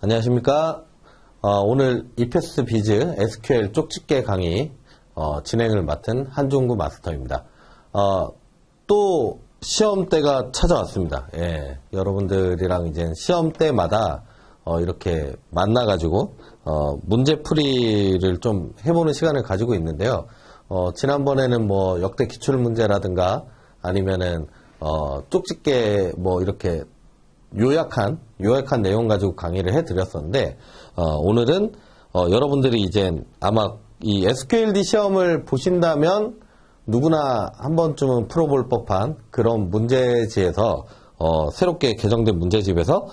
안녕하십니까. 오늘 EPS 비즈 SQL 쪽집게 강의 진행을 맡은 한종구 마스터입니다. 또 시험때가 찾아왔습니다. 예, 여러분들이랑 이제 시험때마다 이렇게 만나가지고 문제풀이를 좀 해보는 시간을 가지고 있는데요. 지난번에는 뭐 역대 기출문제라든가 아니면은 쪽집게 뭐 이렇게 요약한 내용 가지고 강의를 해드렸었는데, 오늘은, 여러분들이 이제 아마 이 SQLD 시험을 보신다면 누구나 한 번쯤은 풀어볼 법한 그런 문제지에서, 새롭게 개정된 문제집에서,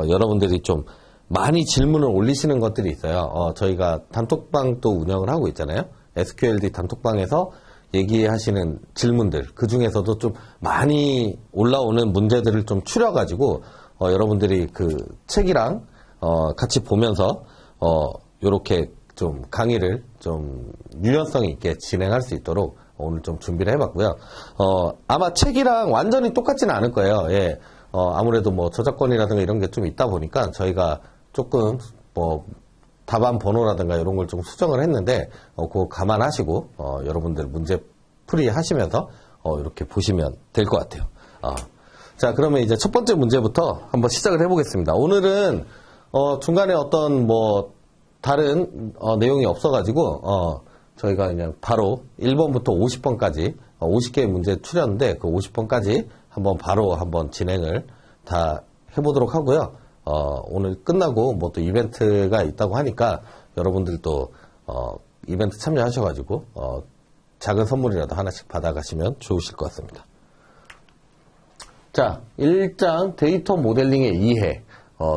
여러분들이 좀 많이 질문을 올리시는 것들이 있어요. 저희가 단톡방도 운영을 하고 있잖아요. SQLD 단톡방에서 얘기하시는 질문들, 그 중에서도 좀 많이 올라오는 문제들을 좀 추려가지고, 여러분들이 그 책이랑, 같이 보면서, 요렇게 좀 강의를 좀 유연성 있게 진행할 수 있도록 오늘 좀 준비를 해봤고요. 아마 책이랑 완전히 똑같지는 않을 거예요. 예. 아무래도 뭐 저작권이라든가 이런 게 좀 있다 보니까 저희가 조금 뭐 답안 번호라든가 이런 걸 좀 수정을 했는데, 그거 감안하시고, 여러분들 문제 풀이 하시면서, 이렇게 보시면 될 것 같아요. 자, 그러면 이제 첫 번째 문제부터 한번 시작을 해보겠습니다. 오늘은, 중간에 어떤 뭐, 다른, 내용이 없어가지고, 저희가 그냥 바로 1번부터 50번까지, 50개의 문제 추렸는데, 그 50번까지 한번 진행을 다 해보도록 하고요. 오늘 끝나고 뭐 또 이벤트가 있다고 하니까 여러분들도 이벤트 참여하셔가지고 작은 선물이라도 하나씩 받아가시면 좋으실 것 같습니다. 자, 1장 데이터 모델링의 이해.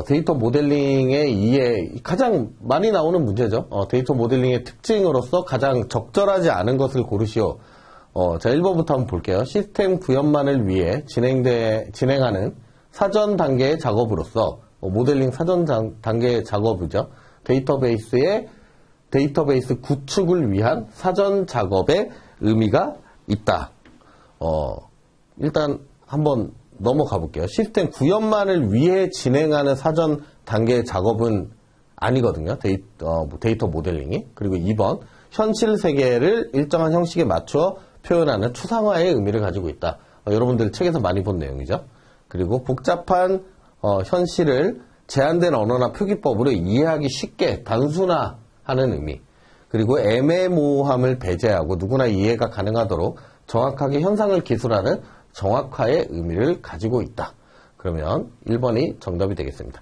데이터 모델링의 이해, 가장 많이 나오는 문제죠. 데이터 모델링의 특징으로서 가장 적절하지 않은 것을 고르시오. 자, 1번부터 한번 볼게요. 시스템 구현만을 위해 진행하는 사전 단계의 작업으로서, 모델링 사전 단계의 작업이죠. 데이터베이스 구축을 위한 사전 작업의 의미가 있다. 일단 한번 넘어가 볼게요. 시스템 구현만을 위해 진행하는 사전 단계의 작업은 아니거든요. 데이터 모델링이. 그리고 2번, 현실 세계를 일정한 형식에 맞추어 표현하는 추상화의 의미를 가지고 있다. 여러분들 책에서 많이 본 내용이죠. 그리고 복잡한 현실을 제한된 언어나 표기법으로 이해하기 쉽게 단순화하는 의미. 그리고 애매모호함을 배제하고 누구나 이해가 가능하도록 정확하게 현상을 기술하는 정확화의 의미를 가지고 있다. 그러면 1번이 정답이 되겠습니다.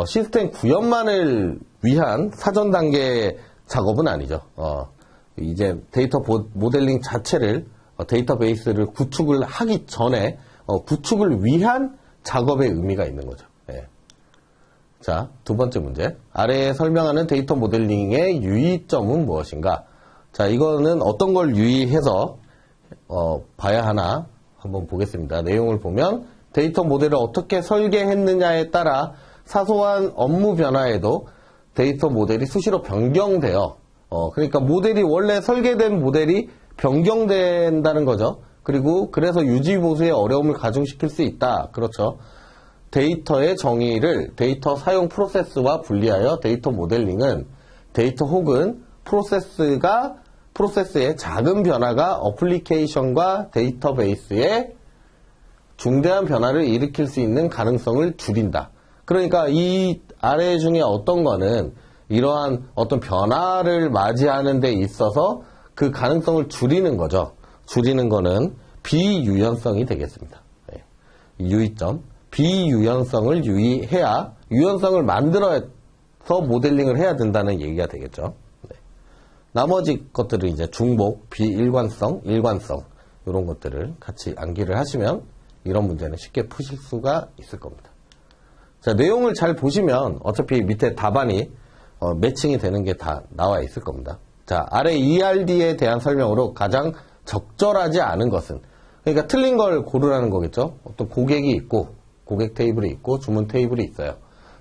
시스템 구현만을 위한 사전 단계 작업은 아니죠. 이제 데이터 모델링 자체를 데이터베이스를 구축을 하기 전에 구축을 위한 작업의 의미가 있는 거죠. 예. 자, 두 번째 문제. 아래에 설명하는 데이터 모델링의 유의점은 무엇인가? 자, 이거는 어떤 걸 유의해서 봐야 하나 한번 보겠습니다. 내용을 보면 데이터 모델을 어떻게 설계했느냐에 따라 사소한 업무 변화에도 데이터 모델이 수시로 변경돼요. 그러니까 모델이 원래 설계된 모델이 변경된다는 거죠. 그리고 그래서 유지 보수에 어려움을 가중시킬 수 있다. 그렇죠. 데이터의 정의를 데이터 사용 프로세스와 분리하여 데이터 모델링은 데이터 혹은 프로세스의 작은 변화가 어플리케이션과 데이터베이스에 중대한 변화를 일으킬 수 있는 가능성을 줄인다. 그러니까 이 아래 중에 어떤 거는 이러한 어떤 변화를 맞이하는 데 있어서 그 가능성을 줄이는 거죠. 줄이는 거는 비유연성이 되겠습니다. 네. 유의점. 비유연성을 유의해야 유연성을 만들어서 모델링을 해야 된다는 얘기가 되겠죠. 네. 나머지 것들은 이제 중복, 비일관성, 일관성 이런 것들을 같이 암기를 하시면 이런 문제는 쉽게 푸실 수가 있을 겁니다. 자, 내용을 잘 보시면 어차피 밑에 답안이 매칭이 되는 게 다 나와 있을 겁니다. 자, 아래 ERD에 대한 설명으로 가장 적절하지 않은 것은, 그러니까 틀린 걸 고르라는 거겠죠. 어떤 고객이 있고 고객 테이블이 있고 주문 테이블이 있어요.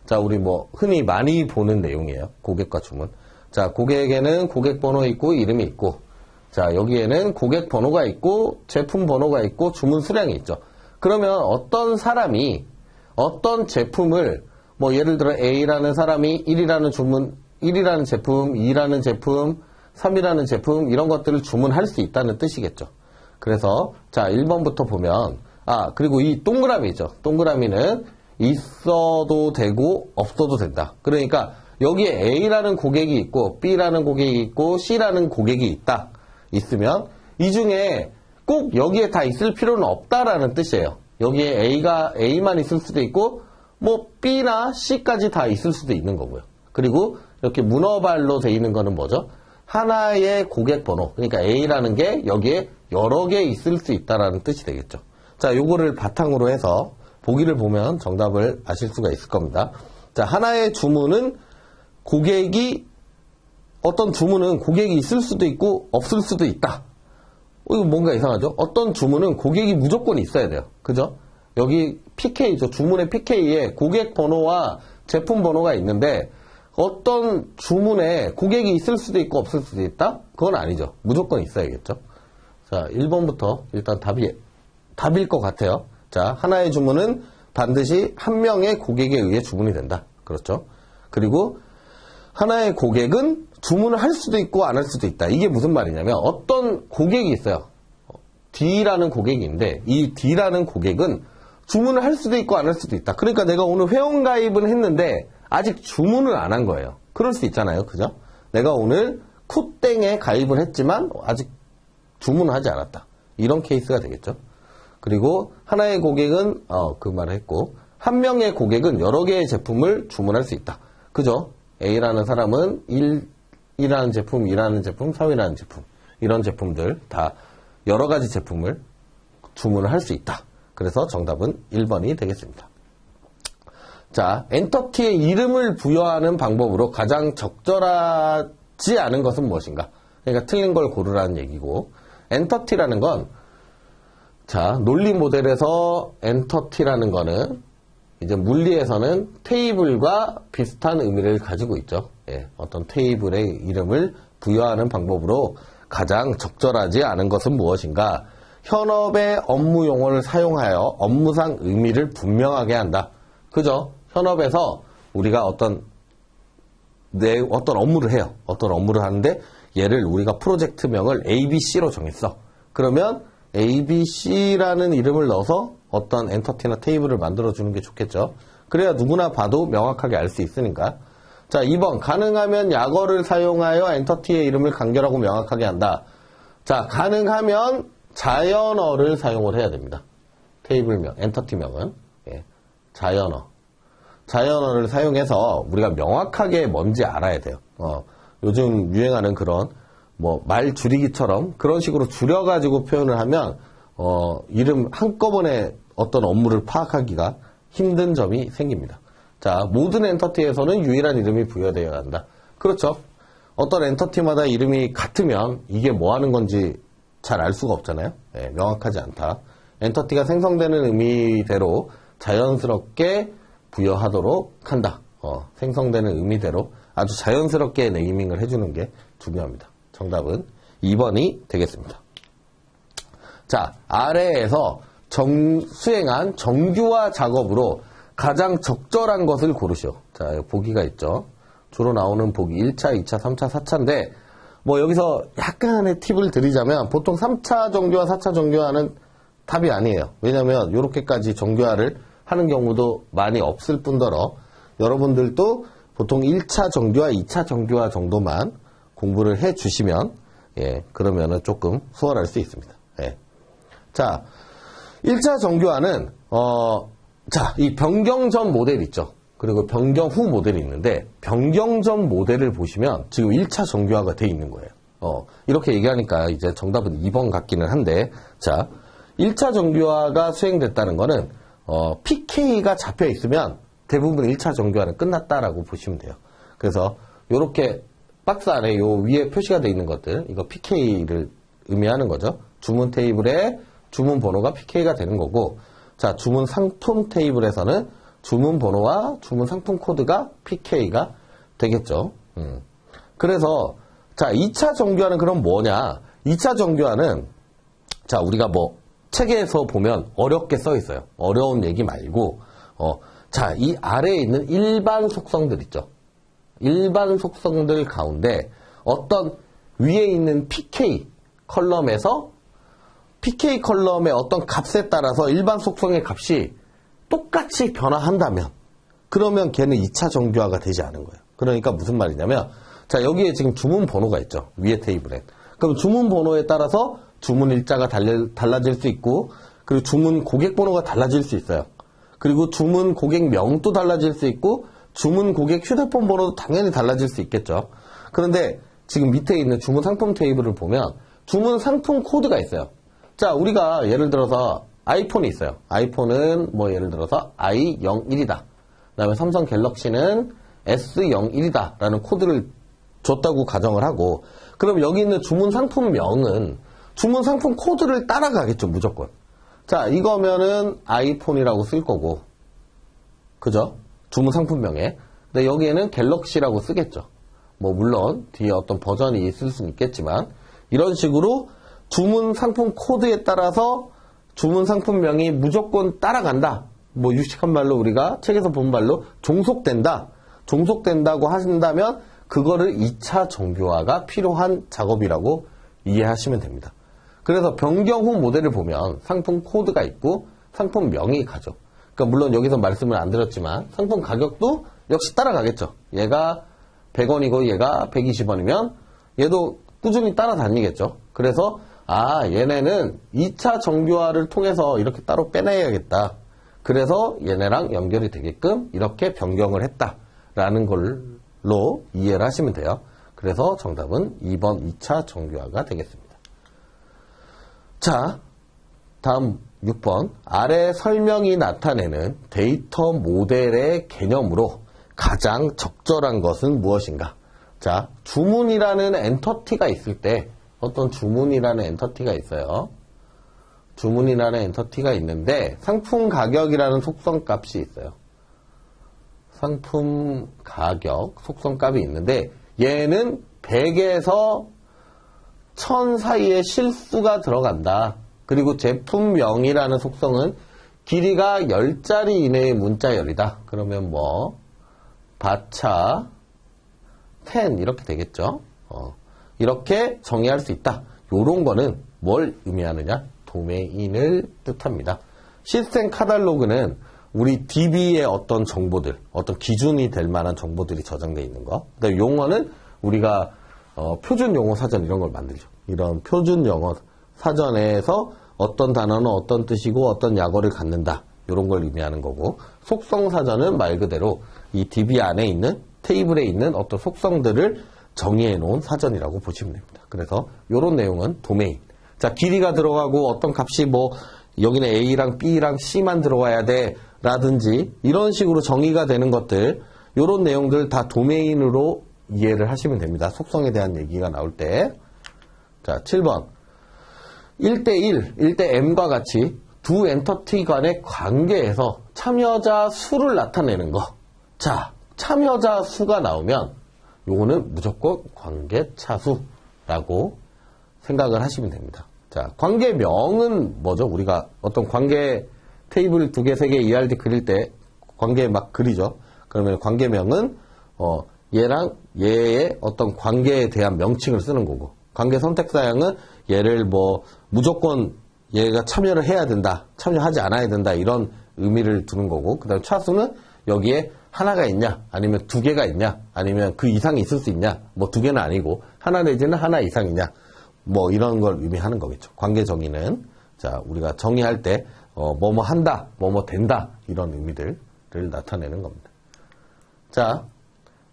자, 우리 뭐 흔히 많이 보는 내용이에요. 고객과 주문. 자, 고객에는 고객 번호 있고 이름이 있고, 자, 여기에는 고객 번호가 있고 제품 번호가 있고 주문 수량이 있죠. 그러면 어떤 사람이 어떤 제품을 뭐 예를 들어 A라는 사람이 1이라는 제품, 2라는 제품, 3이라는 제품 이런 것들을 주문할 수 있다는 뜻이겠죠. 그래서 자 1번부터 보면 그리고 이 동그라미죠. 동그라미는 있어도 되고 없어도 된다. 그러니까 여기에 A라는 고객이 있고 B라는 고객이 있고 C라는 고객이 있으면 이 중에 꼭 여기에 다 있을 필요는 없다라는 뜻이에요. 여기에 A만 있을 수도 있고 뭐 B나 C까지 다 있을 수도 있는 거고요. 그리고 이렇게 문어발로 돼 있는 거는 뭐죠? 하나의 고객 번호, 그러니까 A라는 게 여기에 여러 개 있을 수 있다라는 뜻이 되겠죠. 자, 요거를 바탕으로 해서 보기를 보면 정답을 아실 수가 있을 겁니다. 자, 하나의 주문은 어떤 주문은 고객이 있을 수도 있고 없을 수도 있다. 이거 뭔가 이상하죠? 어떤 주문은 고객이 무조건 있어야 돼요. 그죠? 여기 PK죠. 주문의 PK에 고객 번호와 제품 번호가 있는데 어떤 주문에 고객이 있을 수도 있고 없을 수도 있다? 그건 아니죠. 무조건 있어야겠죠. 자, 1번부터 일단 답일 것 같아요. 자, 하나의 주문은 반드시 한 명의 고객에 의해 주문이 된다. 그렇죠? 그리고 하나의 고객은 주문을 할 수도 있고 안 할 수도 있다. 이게 무슨 말이냐면 어떤 고객이 있어요. D라는 고객인데 이 D라는 고객은 주문을 할 수도 있고 안 할 수도 있다. 그러니까 내가 오늘 회원가입은 했는데 아직 주문을 안 한 거예요. 그럴 수 있잖아요. 그죠? 내가 오늘 쿠땡에 가입을 했지만 아직 주문을 하지 않았다. 이런 케이스가 되겠죠. 그리고 하나의 고객은 그 말을 했고 한 명의 고객은 여러 개의 제품을 주문할 수 있다. 그죠? A라는 사람은 1이라는 제품, 2라는 제품, 3이라는 제품 이런 제품들 다 여러 가지 제품을 주문을 할 수 있다. 그래서 정답은 1번이 되겠습니다. 자, 엔터티의 이름을 부여하는 방법으로 가장 적절하지 않은 것은 무엇인가? 그러니까 틀린 걸 고르라는 얘기고 엔터티라는 건 자, 논리 모델에서 엔터티라는 거는 이제 물리에서는 테이블과 비슷한 의미를 가지고 있죠. 예, 어떤 테이블의 이름을 부여하는 방법으로 가장 적절하지 않은 것은 무엇인가? 현업의 업무 용어를 사용하여 업무상 의미를 분명하게 한다. 그죠? 현업에서 우리가 어떤 업무를 해요. 어떤 업무를 하는데 얘를 우리가 프로젝트명을 ABC로 정했어. 그러면 ABC라는 이름을 넣어서 어떤 엔터티나 테이블을 만들어주는 게 좋겠죠. 그래야 누구나 봐도 명확하게 알 수 있으니까. 자, 2번. 가능하면 약어를 사용하여 엔터티의 이름을 간결하고 명확하게 한다. 자, 가능하면 자연어를 사용을 해야 됩니다. 테이블명, 엔터티명은. 예, 자연어를 사용해서 우리가 명확하게 뭔지 알아야 돼요. 요즘 유행하는 그런 말 줄이기처럼 그런 식으로 줄여가지고 표현을 하면 이름 한꺼번에 어떤 업무를 파악하기가 힘든 점이 생깁니다. 자, 모든 엔터티에서는 유일한 이름이 부여되어야 한다. 그렇죠. 어떤 엔터티마다 이름이 같으면 이게 뭐 하는 건지 잘 알 수가 없잖아요. 네, 명확하지 않다. 엔터티가 생성되는 의미대로 자연스럽게 부여하도록 한다. 생성되는 의미대로 아주 자연스럽게 네이밍을 해주는 게 중요합니다. 정답은 2번이 되겠습니다. 자, 아래에서 수행한 정규화 작업으로 가장 적절한 것을 고르시오. 자, 보기가 있죠. 주로 나오는 보기 1차, 2차, 3차, 4차인데 여기서 약간의 팁을 드리자면 보통 3차 정규화, 4차 정규화는 답이 아니에요. 왜냐하면 이렇게까지 정규화를 하는 경우도 많이 없을 뿐더러 여러분들도 보통 1차 정규화, 2차 정규화 정도만 공부를 해 주시면 그러면은 조금 수월할 수 있습니다. 예. 자, 1차 정규화는 이 변경 전 모델 있죠. 그리고 변경 후 모델이 있는데 변경 전 모델을 보시면 지금 1차 정규화가 돼 있는 거예요. 이렇게 얘기하니까 이제 정답은 2번 같기는 한데 자, 1차 정규화가 수행됐다는 거는 PK가 잡혀 있으면 대부분 1차 정규화는 끝났다라고 보시면 돼요. 그래서 이렇게 박스 안에 요 위에 표시가 되어 있는 것들, 이거 PK를 의미하는 거죠. 주문 테이블에 주문 번호가 PK가 되는 거고, 자, 주문 상품 테이블에서는 주문 번호와 주문 상품 코드가 PK가 되겠죠. 그래서, 자, 2차 정규화는 그럼 뭐냐? 2차 정규화는, 자, 우리가 책에서 보면 어렵게 써 있어요. 어려운 얘기 말고, 자, 이 아래에 있는 일반 속성들 있죠. 일반 속성들 가운데 어떤 위에 있는 PK 컬럼에서 PK 컬럼의 어떤 값에 따라서 일반 속성의 값이 똑같이 변화한다면 그러면 걔는 2차 정규화가 되지 않은 거예요. 그러니까 무슨 말이냐면 자, 여기에 지금 주문 번호가 있죠. 위에 테이블에. 그럼 주문 번호에 따라서 주문 일자가 달라질 수 있고 그리고 주문 고객 번호가 달라질 수 있어요. 그리고 주문 고객명도 달라질 수 있고 주문 고객 휴대폰 번호도 당연히 달라질 수 있겠죠. 그런데 지금 밑에 있는 주문 상품 테이블을 보면 주문 상품 코드가 있어요. 자, 우리가 예를 들어서 아이폰이 있어요. 아이폰은 뭐 예를 들어서 i01이다. 그 다음에 삼성 갤럭시는 S01이다. 라는 코드를 줬다고 가정을 하고 그럼 여기 있는 주문 상품명은 주문 상품 코드를 따라가겠죠. 무조건. 자, 이거면은 아이폰이라고 쓸 거고 그죠? 주문 상품명에. 근데 여기에는 갤럭시라고 쓰겠죠. 뭐 물론 뒤에 어떤 버전이 있을 수는 있겠지만 이런 식으로 주문 상품 코드에 따라서 주문 상품명이 무조건 따라간다. 뭐 유식한 말로 우리가 책에서 본 말로 종속된다. 종속된다고 하신다면 그거를 2차 정교화가 필요한 작업이라고 이해하시면 됩니다. 그래서 변경 후 모델을 보면 상품 코드가 있고 상품명이 가죠. 그러니까 물론 여기서 말씀을 안 드렸지만 상품 가격도 역시 따라가겠죠. 얘가 100원이고 얘가 120원이면 얘도 꾸준히 따라다니겠죠. 그래서 얘네는 2차 정교화를 통해서 이렇게 따로 빼내야겠다. 그래서 얘네랑 연결이 되게끔 이렇게 변경을 했다라는 걸로 이해를 하시면 돼요. 그래서 정답은 2번 2차 정교화가 되겠습니다. 자, 다음 6번. 아래 설명이 나타내는 데이터 모델의 개념으로 가장 적절한 것은 무엇인가? 자, 주문이라는 엔터티가 있을 때 어떤 주문이라는 엔터티가 있어요. 주문이라는 엔터티가 있는데 상품 가격이라는 속성값이 있어요. 상품 가격 속성값이 있는데 얘는 100에서 1000 사이에 실수가 들어간다. 그리고 제품명이라는 속성은 길이가 10자리 이내의 문자열이다. 그러면 뭐 바차 10 이렇게 되겠죠. 이렇게 정의할 수 있다. 요런 거는 뭘 의미하느냐? 도메인을 뜻합니다. 시스템 카탈로그는 우리 DB의 어떤 정보들, 어떤 기준이 될 만한 정보들이 저장되어 있는 거. 그다음에 용어는 우리가 표준 용어 사전 이런 걸 만들죠. 이런 표준 용어 사전에서 어떤 단어는 어떤 뜻이고 어떤 약어를 갖는다. 이런 걸 의미하는 거고 속성 사전은 말 그대로 이 DB 안에 있는 테이블에 있는 어떤 속성들을 정의해 놓은 사전이라고 보시면 됩니다. 그래서 이런 내용은 도메인. 자, 길이가 들어가고 어떤 값이 뭐 여기는 A랑 B랑 C만 들어가야 돼 라든지 이런 식으로 정의가 되는 것들 이런 내용들 다 도메인으로 이해를 하시면 됩니다. 속성에 대한 얘기가 나올 때. 자, 7번. 1대1, 1대-M과 같이 두 엔터티 간의 관계에서 참여자 수를 나타내는 거. 자, 참여자 수가 나오면 요거는 무조건 관계차수라고 생각을 하시면 됩니다. 자, 관계명은 뭐죠? 우리가 어떤 관계 테이블 2개, 3개 ERD 그릴 때 관계 막 그리죠. 그러면 관계명은 얘랑 얘의 어떤 관계에 대한 명칭을 쓰는 거고 관계 선택 사양은 얘를 뭐 무조건 얘가 참여를 해야 된다, 참여하지 않아야 된다 이런 의미를 두는 거고 그 다음에 차수는 여기에 하나가 있냐 아니면 2개가 있냐 아니면 그 이상이 있을 수 있냐 뭐 2개는 아니고 하나 내지는 하나 이상이냐 뭐 이런 걸 의미하는 거겠죠. 관계 정의는 자 우리가 정의할 때 뭐뭐 한다, 뭐뭐 된다 이런 의미들을 나타내는 겁니다. 자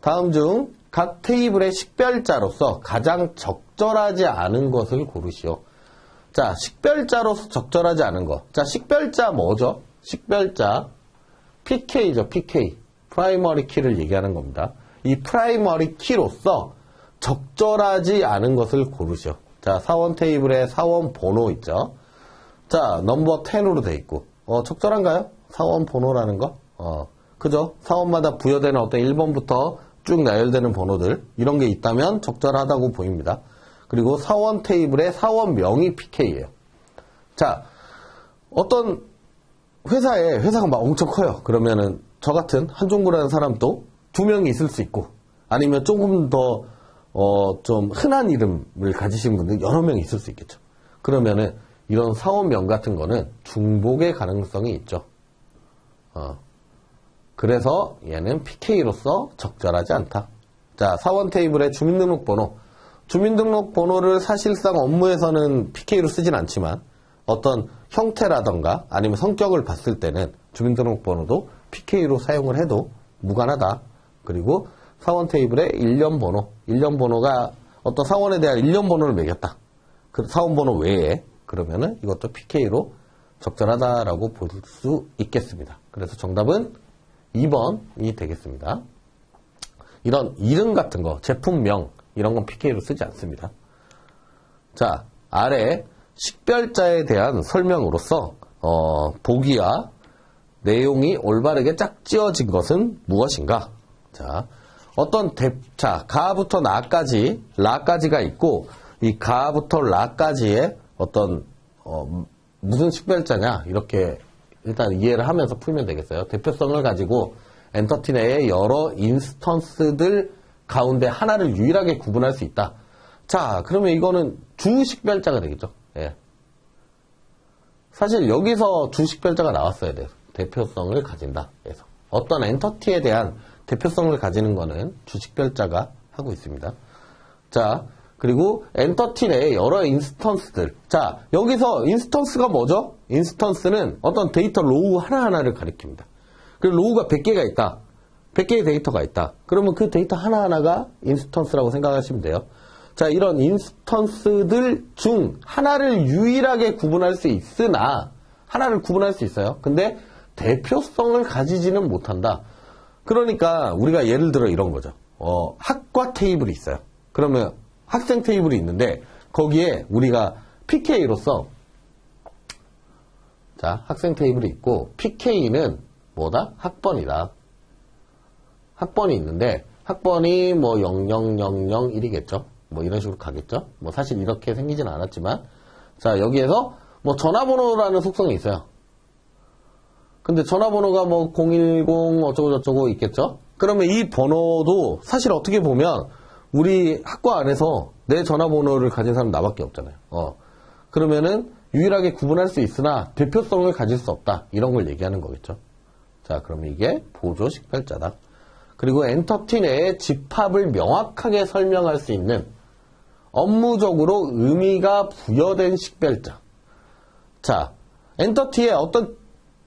다음 중 각 테이블의 식별자로서 가장 적절하지 않은 것을 고르시오. 자 식별자로서 적절하지 않은 것. 자 식별자 뭐죠? 식별자 PK죠. PK 프라이머리 키를 얘기하는 겁니다. 이 프라이머리 키로서 적절하지 않은 것을 고르시오. 자 사원 테이블에 사원 번호 있죠. 자 넘버 10으로 돼 있고 적절한가요? 사원 번호라는 거? 그죠? 사원마다 부여되는 어떤 1번부터 쭉 나열되는 번호들 이런 게 있다면 적절하다고 보입니다. 그리고 사원 테이블의 사원명이 PK예요. 자 어떤 회사가 막 엄청 커요. 그러면은 저 같은 한종구라는 사람도 2명이 있을 수 있고, 아니면 조금 더 좀 흔한 이름을 가지신 분들 여러 명 있을 수 있겠죠. 그러면은 이런 사원명 같은 거는 중복의 가능성이 있죠. 그래서 얘는 PK로서 적절하지 않다. 자, 사원 테이블의 주민등록번호. 주민등록번호를 사실상 업무에서는 PK로 쓰진 않지만 어떤 형태라던가 아니면 성격을 봤을 때는 주민등록번호도 PK로 사용을 해도 무관하다. 그리고 사원 테이블의 일련번호. 일련번호가 어떤 사원에 대한 일련번호를 매겼다. 그 사원번호 외에 그러면은 이것도 PK로 적절하다라고 볼 수 있겠습니다. 그래서 정답은 2번이 되겠습니다. 이런 이름 같은 거, 제품명 이런 건 PK로 쓰지 않습니다. 자, 아래 식별자에 대한 설명으로서 보기와 내용이 올바르게 짝지어진 것은 무엇인가? 자, 가부터 나까지, 라까지가 있고 이 가부터 라까지의 어떤 무슨 식별자냐 이렇게 일단 이해를 하면서 풀면 되겠어요. 대표성을 가지고 엔터티 내의 여러 인스턴스들 가운데 하나를 유일하게 구분할 수 있다. 자, 그러면 이거는 주식별자가 되겠죠. 예. 사실 여기서 주식별자가 나왔어야 돼요. 대표성을 가진다. 그래서 어떤 엔터티에 대한 대표성을 가지는 거는 주식별자가 하고 있습니다. 자, 그리고 엔터티 내의 여러 인스턴스들. 자, 여기서 인스턴스가 뭐죠? 인스턴스는 어떤 데이터 로우 하나하나를 가리킵니다. 그리고 로우가 100개가 있다. 100개의 데이터가 있다. 그러면 그 데이터 하나하나가 인스턴스라고 생각하시면 돼요. 자, 이런 인스턴스들 중 하나를 유일하게 구분할 수 있으나 하나를 구분할 수 있어요. 근데 대표성을 가지지는 못한다. 그러니까 우리가 예를 들어 이런 거죠. 학과 테이블이 있어요. 그러면 학생 테이블이 있는데 거기에 우리가 PK로서 자, 학생 테이블이 있고 PK는 뭐다? 학번이다. 학번이 있는데 학번이 뭐 00001이겠죠. 뭐 이런 식으로 가겠죠. 뭐 사실 이렇게 생기진 않았지만 자, 여기에서 뭐 전화번호라는 속성이 있어요. 근데 전화번호가 뭐 010 어쩌고저쩌고 있겠죠. 그러면 이 번호도 사실 어떻게 보면 우리 학과 안에서 내 전화번호를 가진 사람 나밖에 없잖아요. 그러면은 유일하게 구분할 수 있으나 대표성을 가질 수 없다. 이런 걸 얘기하는 거겠죠. 자, 그러면 이게 보조 식별자다. 그리고 엔터티 내의 집합을 명확하게 설명할 수 있는 업무적으로 의미가 부여된 식별자. 자, 엔터티에 어떤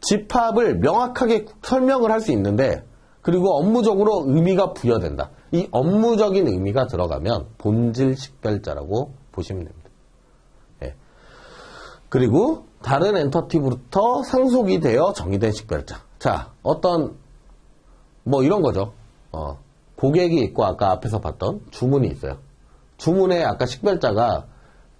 집합을 명확하게 설명을 할 수 있는데 그리고 업무적으로 의미가 부여된다. 이 업무적인 의미가 들어가면 본질 식별자라고 보시면 됩니다. 예. 그리고 다른 엔터티부터 상속이 되어 정의된 식별자. 자, 어떤 뭐 이런 거죠. 고객이 있고 아까 앞에서 봤던 주문이 있어요. 주문에 아까 식별자가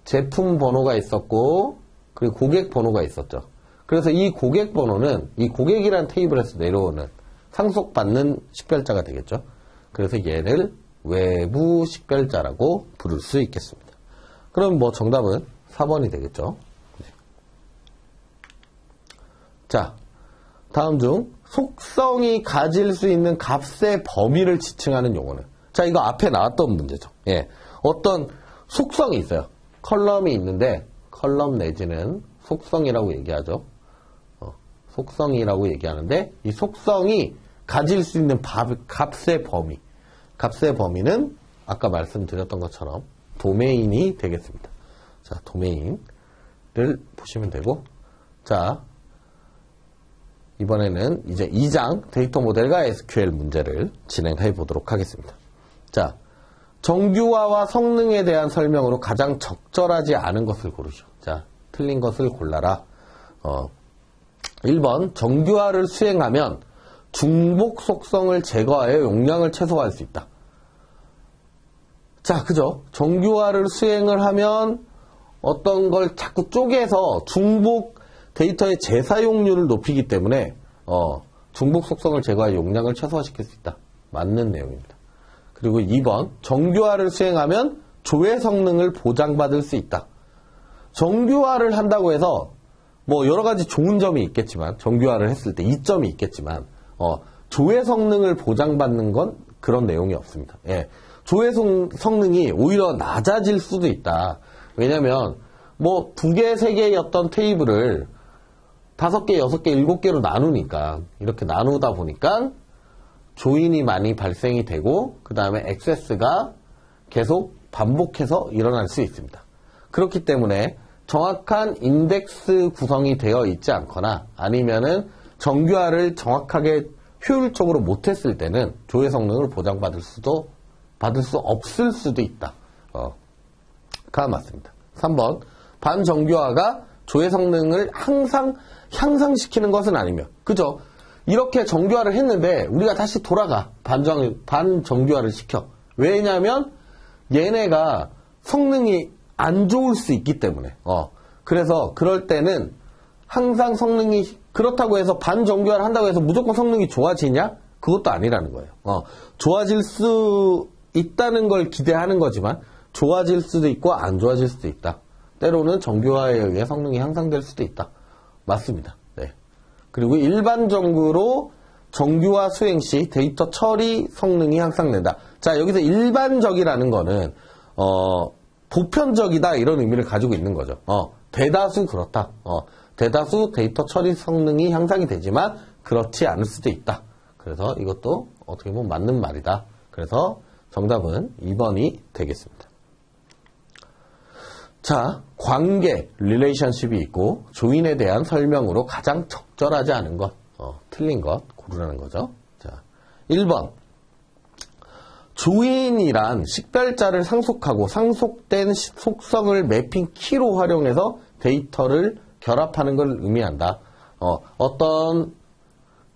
제품 번호가 있었고 그리고 고객 번호가 있었죠. 그래서 이 고객 번호는 이 고객이라는 테이블에서 내려오는 상속받는 식별자가 되겠죠. 그래서 얘를 외부 식별자라고 부를 수 있겠습니다. 그럼 뭐 정답은 4번이 되겠죠. 자, 다음 중 속성이 가질 수 있는 값의 범위를 지칭하는 용어는 자, 이거 앞에 나왔던 문제죠. 예. 어떤 속성이 있어요. 컬럼이 있는데 컬럼 내지는 속성이라고 얘기하죠. 속성이라고 얘기하는데 이 속성이 가질 수 있는 값의 범위. 값의 범위는 아까 말씀드렸던 것처럼 도메인이 되겠습니다. 자, 도메인을 보시면 되고 자, 이번에는 이제 2장 데이터 모델과 SQL 문제를 진행해 보도록 하겠습니다. 자, 정규화와 성능에 대한 설명으로 가장 적절하지 않은 것을 고르시오. 자, 틀린 것을 골라라. 1번, 정규화를 수행하면 중복 속성을 제거하여 용량을 최소화할 수 있다. 자, 그죠? 정규화를 수행을 하면 어떤 걸 자꾸 쪼개서 중복 데이터의 재사용률을 높이기 때문에 중복 속성을 제거하여 용량을 최소화시킬 수 있다. 맞는 내용입니다. 그리고 2번, 정규화를 수행하면 조회 성능을 보장받을 수 있다. 정규화를 한다고 해서 뭐 여러 가지 좋은 점이 있겠지만 정규화를 했을 때 이점이 있겠지만 조회 성능을 보장받는 건 그런 내용이 없습니다. 예. 조회 성능이 오히려 낮아질 수도 있다. 왜냐면 뭐 2개, 3개였던 테이블을 5개, 6개, 7개로 나누니까 이렇게 나누다 보니까 조인이 많이 발생이 되고 그 다음에 액세스가 계속 반복해서 일어날 수 있습니다. 그렇기 때문에 정확한 인덱스 구성이 되어 있지 않거나 아니면은 정규화를 정확하게 효율적으로 못했을 때는 조회 성능을 보장받을 수 없을 수도 있다. 가 맞습니다. 3번 반정규화가 조회 성능을 항상 향상시키는 것은 아니며 그죠? 이렇게 정규화를 했는데 우리가 다시 돌아가 반정규화를 시켜. 왜냐하면 얘네가 성능이 안 좋을 수 있기 때문에 그래서 그럴 때는 항상 성능이 그렇다고 해서 반정규화를 한다고 해서 무조건 성능이 좋아지냐? 그것도 아니라는 거예요. 좋아질 수 있다는 걸 기대하는 거지만 좋아질 수도 있고 안 좋아질 수도 있다. 때로는 정규화에 의해 성능이 향상될 수도 있다. 맞습니다. 네. 그리고 일반적으로 정규화 수행 시 데이터 처리 성능이 향상된다. 자, 여기서 일반적이라는 거는 보편적이다 이런 의미를 가지고 있는 거죠. 대다수 그렇다. 대다수 데이터 처리 성능이 향상이 되지만 그렇지 않을 수도 있다. 그래서 이것도 어떻게 보면 맞는 말이다. 그래서 정답은 2번이 되겠습니다. 자, 관계, 릴레이션십이 있고 조인에 대한 설명으로 가장 적절하지 않은 것, 틀린 것 고르라는 거죠. 자, 1번. 조인이란 식별자를 상속하고 상속된 속성을 매핑 키로 활용해서 데이터를 결합하는 걸 의미한다. 어떤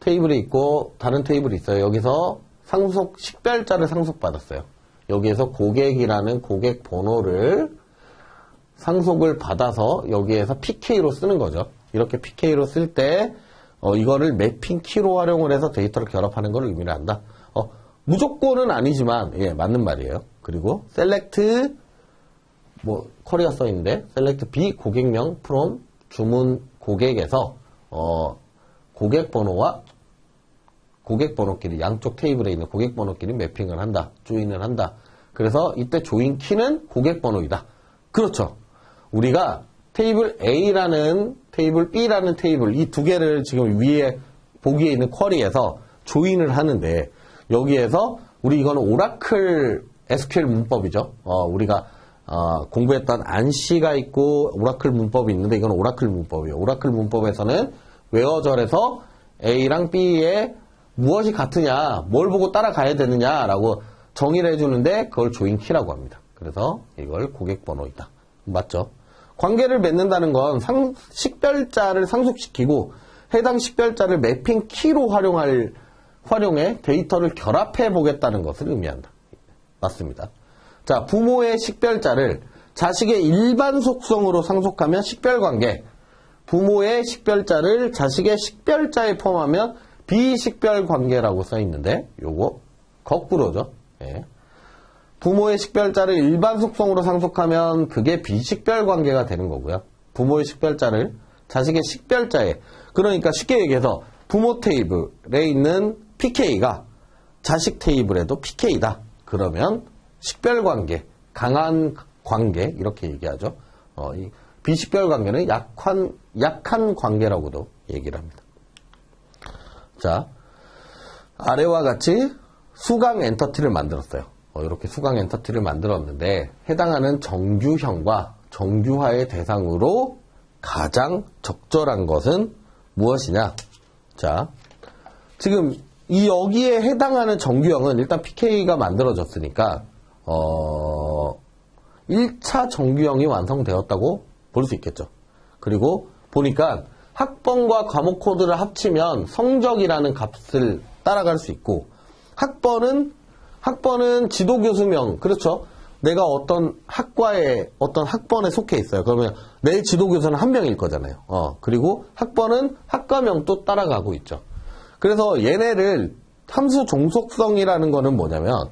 테이블이 있고 다른 테이블이 있어요. 여기서 식별자를 상속받았어요. 여기에서 고객이라는 고객 번호를 상속을 받아서 여기에서 PK로 쓰는 거죠. 이렇게 PK로 쓸 때 이거를 매핑 키로 활용을 해서 데이터를 결합하는 걸 의미를 한다. 무조건은 아니지만 예, 맞는 말이에요. 그리고 셀렉트 쿼리가 써 있는데 셀렉트 B 고객명 from 주문 고객에서 고객 번호와 고객 번호끼리 양쪽 테이블에 있는 고객 번호끼리 매핑을 한다. 조인을 한다. 그래서 이때 조인 키는 고객 번호이다. 그렇죠. 우리가 테이블 A라는 테이블 B라는 테이블 이 두 개를 지금 위에 보기에 있는 쿼리에서 조인을 하는데 여기에서 우리 이거는 오라클 SQL 문법이죠. 우리가 공부했던 안시가 있고 오라클 문법이 있는데 이건 오라클 문법이에요. 오라클 문법에서는 웨어절에서 A랑 B에 무엇이 같으냐, 뭘 보고 따라가야 되느냐라고 정의를 해주는데 그걸 조인 키라고 합니다. 그래서 이걸 고객 번호이다. 맞죠? 관계를 맺는다는 건 식별자를 상속시키고 해당 식별자를 매핑 키로 활용해 데이터를 결합해 보겠다는 것을 의미한다. 맞습니다. 자, 부모의 식별자를 자식의 일반 속성으로 상속하면 식별관계, 부모의 식별자를 자식의 식별자에 포함하면 비식별관계라고 써 있는데 요거 거꾸로죠. 예. 부모의 식별자를 일반 속성으로 상속하면 그게 비식별관계가 되는 거고요. 부모의 식별자를 자식의 식별자에, 그러니까 쉽게 얘기해서 부모 테이블에 있는 PK가 자식 테이블에도 PK다. 그러면 식별관계, 강한 관계 이렇게 얘기하죠. 이 비식별관계는 약한 관계라고도 얘기를 합니다. 자, 아래와 같이 수강 엔터티를 만들었어요. 이렇게 수강 엔터티를 만들었는데 해당하는 정규형과 정규화의 대상으로 가장 적절한 것은 무엇이냐? 자, 지금 여기에 해당하는 정규형은 일단 PK가 만들어졌으니까 1차 정규형이 완성되었다고 볼 수 있겠죠. 그리고 보니까 학번과 과목 코드를 합치면 성적이라는 값을 따라갈 수 있고 학번은 지도교수명, 그렇죠. 내가 어떤 학과에 어떤 학번에 속해 있어요. 그러면 내 지도교수는 한 명일 거잖아요. 그리고 학번은 학과명도 따라가고 있죠. 그래서 얘네를 함수 종속성이라는 거는 뭐냐면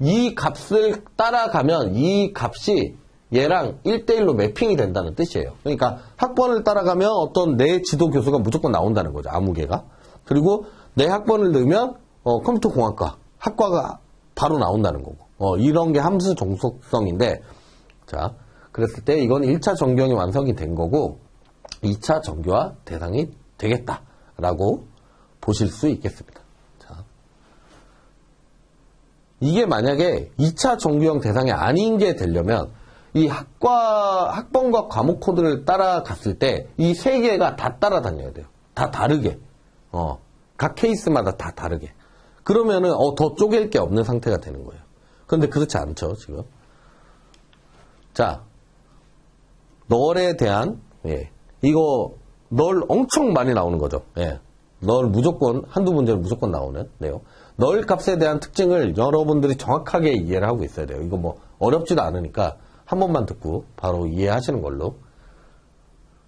이 값을 따라가면 이 값이 얘랑 1대1로 매핑이 된다는 뜻이에요. 그러니까 학번을 따라가면 어떤 내 지도 교수가 무조건 나온다는 거죠. 아무 개가. 그리고 내 학번을 넣으면 컴퓨터 공학과 학과가 바로 나온다는 거고. 이런 게 함수 종속성인데, 자, 그랬을 때 이건 1차 전교형이 완성이 된 거고 2차 전교화 대상이 되겠다라고 보실 수 있겠습니다. 자, 이게 만약에 2차 전교형 대상이 아닌 게 되려면 이 학번과 과목 코드를 따라갔을 때 이 세 개가 다 따라다녀야 돼요. 다 다르게. 각 케이스마다 다 다르게. 그러면은 더 쪼갤 게 없는 상태가 되는 거예요. 그런데 그렇지 않죠, 지금. 자, 널에 대한, 이거, 널 엄청 많이 나오는 거죠. 널 무조건, 한두 문제는 무조건 나오는 내용. 널 값에 대한 특징을 여러분들이 정확하게 이해를 하고 있어야 돼요. 이거 뭐, 어렵지도 않으니까 한 번만 듣고 바로 이해하시는 걸로.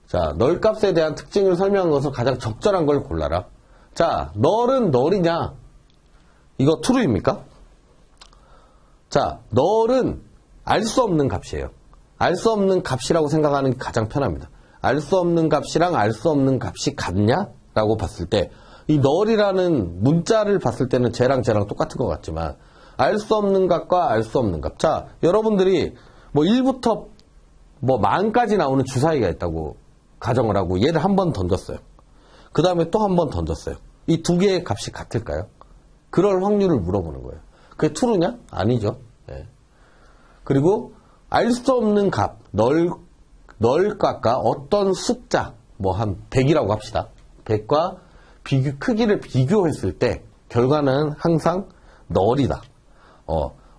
자, 널 값에 대한 특징을 설명한 것을 가장 적절한 걸 골라라. 자, 널은 널이냐? 이거 true입니까? 자, 널은 알 수 없는 값이에요. 알 수 없는 값이라고 생각하는 게 가장 편합니다. 알 수 없는 값이랑 알 수 없는 값이 같냐? 라고 봤을 때, 이 널이라는 문자를 봤을 때는 쟤랑 똑같은 것 같지만, 알 수 없는 값과 알 수 없는 값. 자, 여러분들이 뭐 1부터 뭐 만까지 나오는 주사위가 있다고 가정을 하고, 얘를 한 번 던졌어요. 그 다음에 또 한 번 던졌어요. 이 두 개의 값이 같을까요? 그럴 확률을 물어보는 거예요. 그게 true냐? 아니죠. 그리고 알 수 없는 값, 널 값과 어떤 숫자, 뭐 한 100이라고 합시다. 100과 크기를 비교했을 때 결과는 항상 널이다.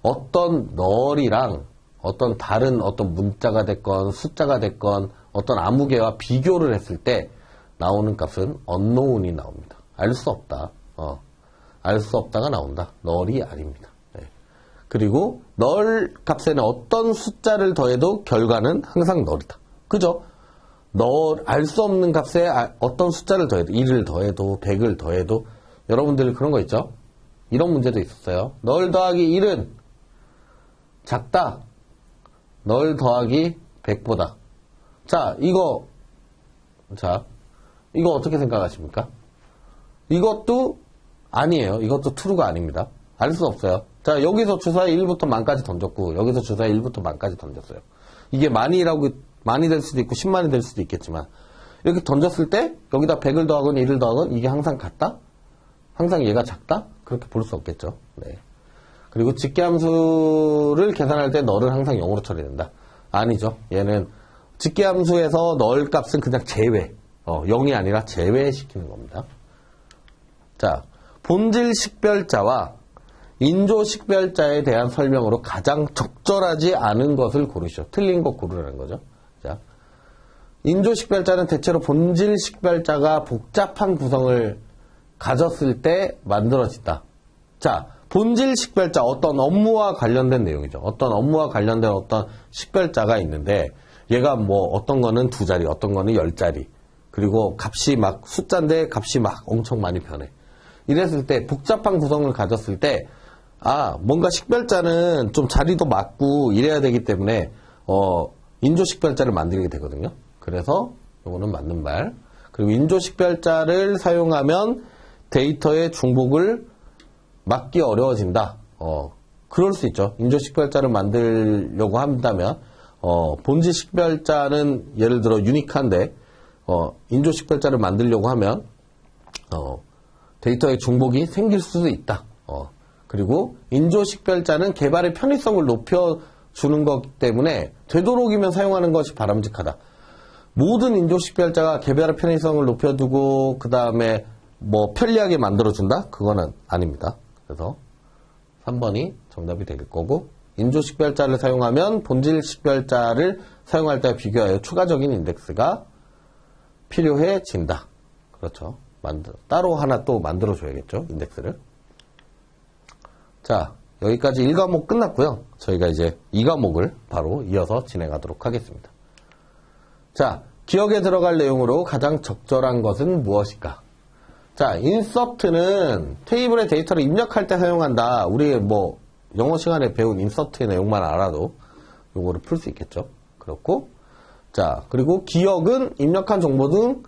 어떤 널이랑 어떤 다른 어떤 문자가 됐건 숫자가 됐건 어떤 아무 개와 비교를 했을 때 나오는 값은 unknown이 나옵니다. 알 수 없다. 알 수 없다가 나온다. 널이 아닙니다. 그리고 널 값에는 어떤 숫자를 더해도 결과는 항상 널이다. 그죠? 알 수 없는 값에 어떤 숫자를 더해도 1을 더해도 100을 더해도 여러분들 그런 거 있죠? 이런 문제도 있었어요. 널 더하기 1은 작다. 널 더하기 100보다. 자, 이거 어떻게 생각하십니까? 이것도 아니에요. 이것도 true가 아닙니다. 알 수 없어요. 자, 여기서 주사위 1부터 만까지 던졌고, 여기서 주사위 1부터 만까지 던졌어요. 이게 많이 될 수도 있고, 10만이 될 수도 있겠지만, 이렇게 던졌을 때, 여기다 100을 더하건 1을 더하건, 이게 항상 같다? 항상 얘가 작다? 그렇게 볼 수 없겠죠. 네. 그리고 직계함수를 계산할 때 널은 항상 0으로 처리된다. 아니죠. 얘는 직계함수에서 널 값은 그냥 제외. 0이 아니라 제외시키는 겁니다. 자, 본질 식별자와 인조 식별자에 대한 설명으로 가장 적절하지 않은 것을 고르시오. 틀린 것 고르라는 거죠. 자, 인조 식별자는 대체로 본질 식별자가 복잡한 구성을 가졌을 때 만들어진다. 자, 본질 식별자, 어떤 업무와 관련된 내용이죠. 어떤 업무와 관련된 어떤 식별자가 있는데, 얘가 뭐 어떤 거는 2자리, 어떤 거는 10자리. 그리고 값이 막 숫자인데 값이 막 엄청 많이 변해. 이랬을 때 복잡한 구성을 가졌을 때 뭔가 식별자는 좀 자리도 맞고 이래야 되기 때문에 인조 식별자를 만들게 되거든요. 그래서 이거는 맞는 말. 그리고 인조 식별자를 사용하면 데이터의 중복을 막기 어려워진다. 그럴 수 있죠. 인조 식별자를 만들려고 한다면 본질 식별자는 예를 들어 유니크한데 인조 식별자를 만들려고 하면 데이터의 중복이 생길 수도 있다. 그리고 인조 식별자는 개발의 편의성을 높여주는 거기 때문에 되도록이면 사용하는 것이 바람직하다. 모든 인조 식별자가 개발의 편의성을 높여주고 그 다음에 뭐 편리하게 만들어준다? 그거는 아닙니다. 그래서 3번이 정답이 될 거고, 인조 식별자를 사용하면 본질 식별자를 사용할 때와 비교하여 추가적인 인덱스가 필요해진다. 그렇죠. 따로 하나 또 만들어줘야겠죠. 인덱스를. 자, 여기까지 1과목 끝났고요. 저희가 이제 2과목을 바로 이어서 진행하도록 하겠습니다. 자, 기억에 들어갈 내용으로 가장 적절한 것은 무엇일까? 자, 인서트는 테이블에 데이터를 입력할 때 사용한다. 우리 뭐 영어 시간에 배운 인서트의 내용만 알아도 요거를 풀 수 있겠죠. 그렇고, 자, 그리고 기억은 입력한 정보 등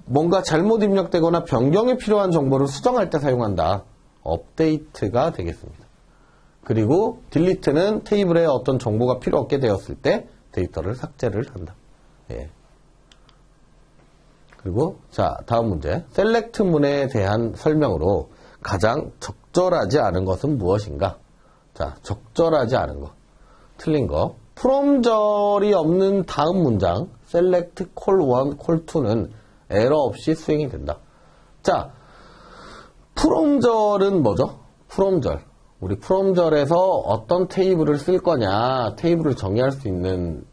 뭔가 잘못 입력되거나 변경이 필요한 정보를 수정할 때 사용한다. 업데이트가 되겠습니다. 그리고 딜리트는 테이블에 어떤 정보가 필요 없게 되었을 때 데이터를 삭제를 한다. 예. 그리고 자, 다음 문제. 셀렉트 문에 대한 설명으로 가장 적절하지 않은 것은 무엇인가? 자, 적절하지 않은 거. 틀린 거. 프롬절이 없는 다음 문장 select call 1, call 2는 에러 없이 수행이 된다. 자, 프롬절은 뭐죠? 프롬절. 우리 프롬절에서 어떤 테이블을 쓸 거냐, 테이블을 정의할 수 있는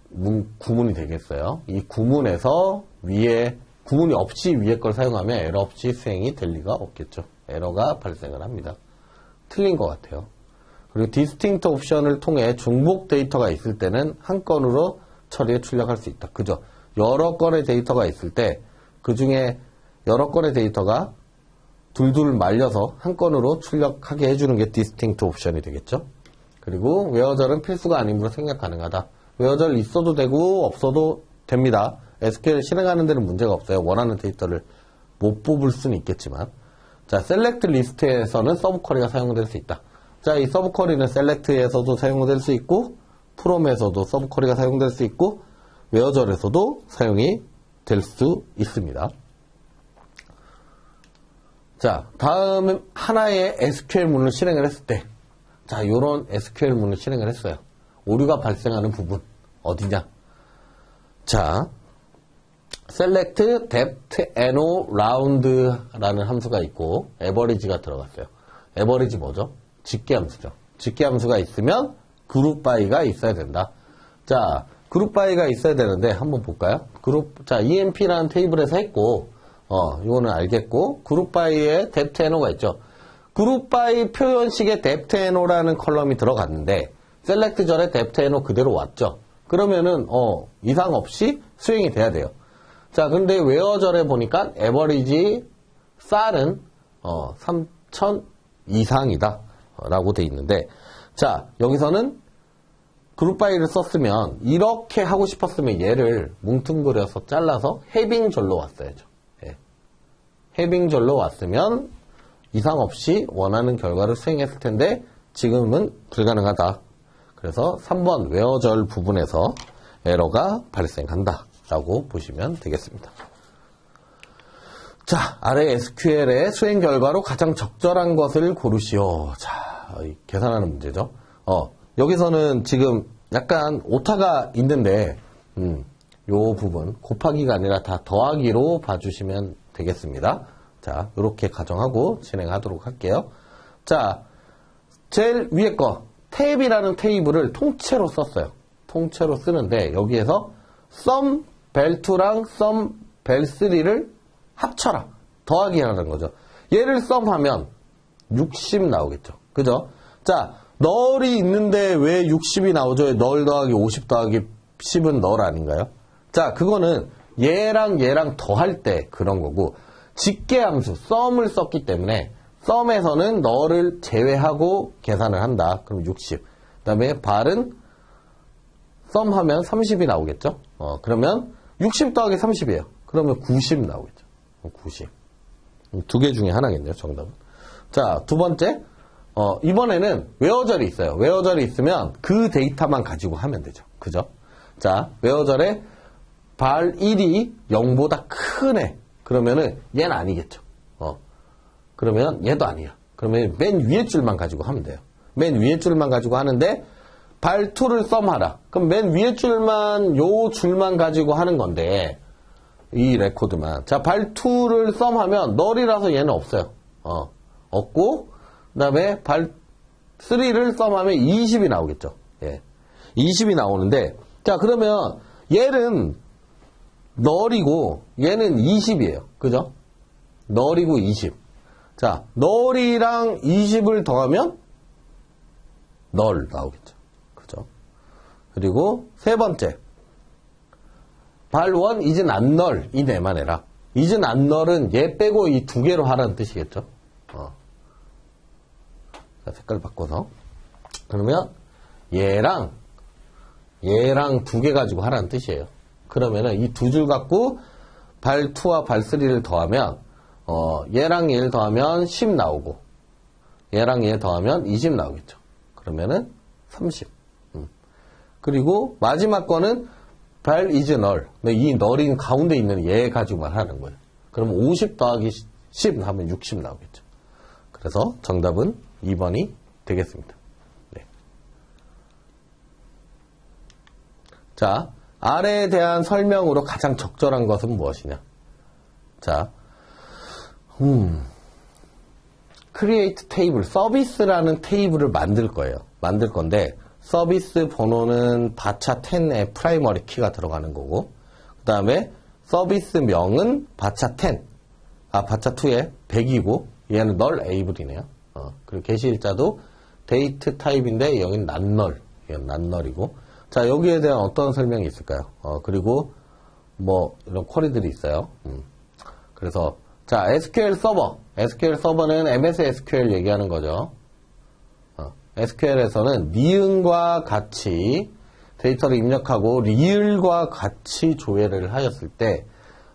구문이 되겠어요. 이 구문에서 위에, 구문이 없이 위에 걸 사용하면 에러 없이 수행이 될 리가 없겠죠. 에러가 발생을 합니다. 틀린 것 같아요. 그리고 디스팅트 옵션을 통해 중복 데이터가 있을 때는 한 건으로 처리에 출력할 수 있다. 그죠? 여러 건의 데이터가 있을 때 그 중에 여러 건의 데이터가 둘둘 말려서 한 건으로 출력하게 해주는 게 디스팅트 옵션이 되겠죠. 그리고 웨어절은 필수가 아니므로 생략 가능하다. 웨어절 있어도 되고 없어도 됩니다. SQL 실행하는 데는 문제가 없어요. 원하는 데이터를 못 뽑을 수는 있겠지만. 자, 셀렉트 리스트에서는 서브 쿼리가 사용될 수 있다. 자, 이 서브 쿼리는 셀렉트에서도 사용될 수 있고, 프롬에서도 서브 쿼리가 사용될 수 있고, 웨어절에서도 사용이 될 수 있습니다. 자, 다음 하나의 SQL 문을 실행을 했을 때, 자, 요런 SQL 문을 실행을 했어요. 오류가 발생하는 부분, 어디냐? 자, select depth no round라는 함수가 있고, average가 들어갔어요. average 뭐죠? 집계함수죠. 집계함수가 있으면 그룹 바이가 있어야 된다. 자, 그룹 바이가 있어야 되는데 한번 볼까요? 자, EMP라는 테이블에서 했고, 이거는 알겠고, 그룹 바이에 depth no가 있죠. 그룹 바이 표현식에 depth no라는 컬럼이 들어갔는데, select 절에 depth no 그대로 왔죠. 그러면은 이상 없이 수행이 돼야 돼요. 자, 근데 where 절에 보니까 average 쌀은 3,000 이상이다. 라고 돼 있는데, 자, 여기서는 그룹 바이를 썼으면 이렇게 하고 싶었으면 얘를 뭉뚱그려서 잘라서 해빙절로 왔어야죠. 예. 해빙절로 왔으면 이상 없이 원하는 결과를 수행했을 텐데 지금은 불가능하다. 그래서 3번 웨어절 부분에서 에러가 발생한다 라고 보시면 되겠습니다. 자, 아래 SQL의 수행 결과로 가장 적절한 것을 고르시오. 자, 계산하는 문제죠. 여기서는 지금 약간 오타가 있는데, 요 부분, 곱하기가 아니라 다 더하기로 봐주시면 되겠습니다. 자, 요렇게 가정하고 진행하도록 할게요. 자, 제일 위에 거, 탭이라는 테이블을 통째로 썼어요. 통째로 쓰는데, 여기에서 sum vel2랑 sum vel3를 합쳐라. 더하기 하는 거죠. 얘를 썸하면 60 나오겠죠. 그죠? 자, 널이 있는데 왜 60이 나오죠? 널 더하기 50 더하기 10은 널 아닌가요? 자, 그거는 얘랑 얘랑 더할 때 그런 거고, 집계함수, 썸을 썼기 때문에 썸에서는 널을 제외하고 계산을 한다. 그럼 60. 그 다음에 발은 썸하면 30이 나오겠죠? 그러면 60 더하기 30이에요. 그러면 90 나오겠죠. 90. 두 개 중에 하나겠네요, 정답은. 자, 두 번째. 이번에는 웨어절이 있어요. 웨어절이 있으면 그 데이터만 가지고 하면 되죠. 그죠? 자, 웨어절에 발 1이 0보다 크네. 그러면은 얘는 아니겠죠. 그러면 얘도 아니야. 그러면 맨 위에 줄만 가지고 하면 돼요. 맨 위에 줄만 가지고 하는데 발 2를 썸하라. 그럼 맨 위에 줄만, 요 줄만 가지고 하는 건데, 이 레코드만. 자, 발 2를 썸하면 널이라서 얘는 없어요. 없고, 그 다음에 발 3를 썸하면 20이 나오겠죠. 예. 20이 나오는데, 자, 그러면 얘는 널이고, 얘는 20이에요. 그죠? 널이고 20. 자, 널이랑 20을 더하면 널 나오겠죠. 그죠? 그리고 세 번째. 발 1, 이젠 안 널, 이 내만 해라. 이젠 안 널은 얘 빼고 이 두 개로 하라는 뜻이겠죠. 자, 색깔 바꿔서. 그러면 얘랑 얘랑 두 개 가지고 하라는 뜻이에요. 그러면은 이 두 줄 갖고 발 2와 발 3를 더하면 얘랑 얘를 더하면 10 나오고 얘랑 얘 더하면 20 나오겠죠. 그러면은 30. 그리고 마지막 거는 발 is null. 이 null인 가운데 있는 얘 가지고만 하는 거예요. 그러면 50 더하기 10 하면 60 나오겠죠. 그래서 정답은 2번이 되겠습니다. 네. 자, R에 대한 설명으로 가장 적절한 것은 무엇이냐? 자, create table, 서비스라는 테이블을 만들 거예요. 만들 건데, 서비스 번호는 바차 10에 프라이머리 키가 들어가는 거고, 그 다음에 서비스 명은 바차 10, 바차 2에 100이고, 얘는 null able이네요. 그리고 게시일자도 데이트 타입인데, 여기는 not null, 얘는 not null이고, 자, 여기에 대한 어떤 설명이 있을까요? 그리고 뭐 이런 쿼리들이 있어요. 그래서 자, SQL 서버. SQL 서버는 MS SQL 얘기하는 거죠. SQL에서는 니은과 같이 데이터를 입력하고 리을과 같이 조회를 하였을 때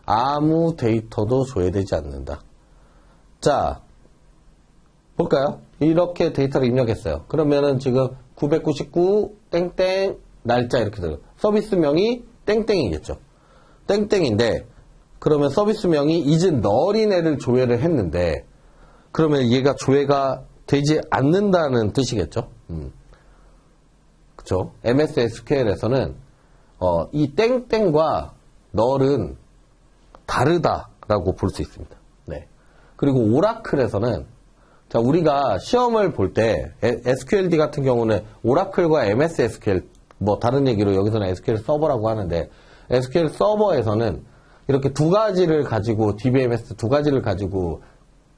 아무 데이터도 조회되지 않는다. 자, 볼까요? 이렇게 데이터를 입력했어요. 그러면은 지금 999 땡땡 날짜 이렇게 들어요. 서비스명이 땡땡이겠죠. 땡땡인데 그러면 서비스명이 is null인 애를 조회를 했는데 그러면 얘가 조회가 되지 않는다는 뜻이겠죠. 그쵸? MS SQL에서는 이 땡땡과 null은 다르다라고 볼 수 있습니다. 네. 그리고 오라클에서는 자, 우리가 시험을 볼 때 SQLD 같은 경우는 오라클과 MS SQL 뭐 다른 얘기로 여기서는 SQL 서버라고 하는데 SQL 서버에서는 이렇게 두 가지를 가지고 DBMS 두 가지를 가지고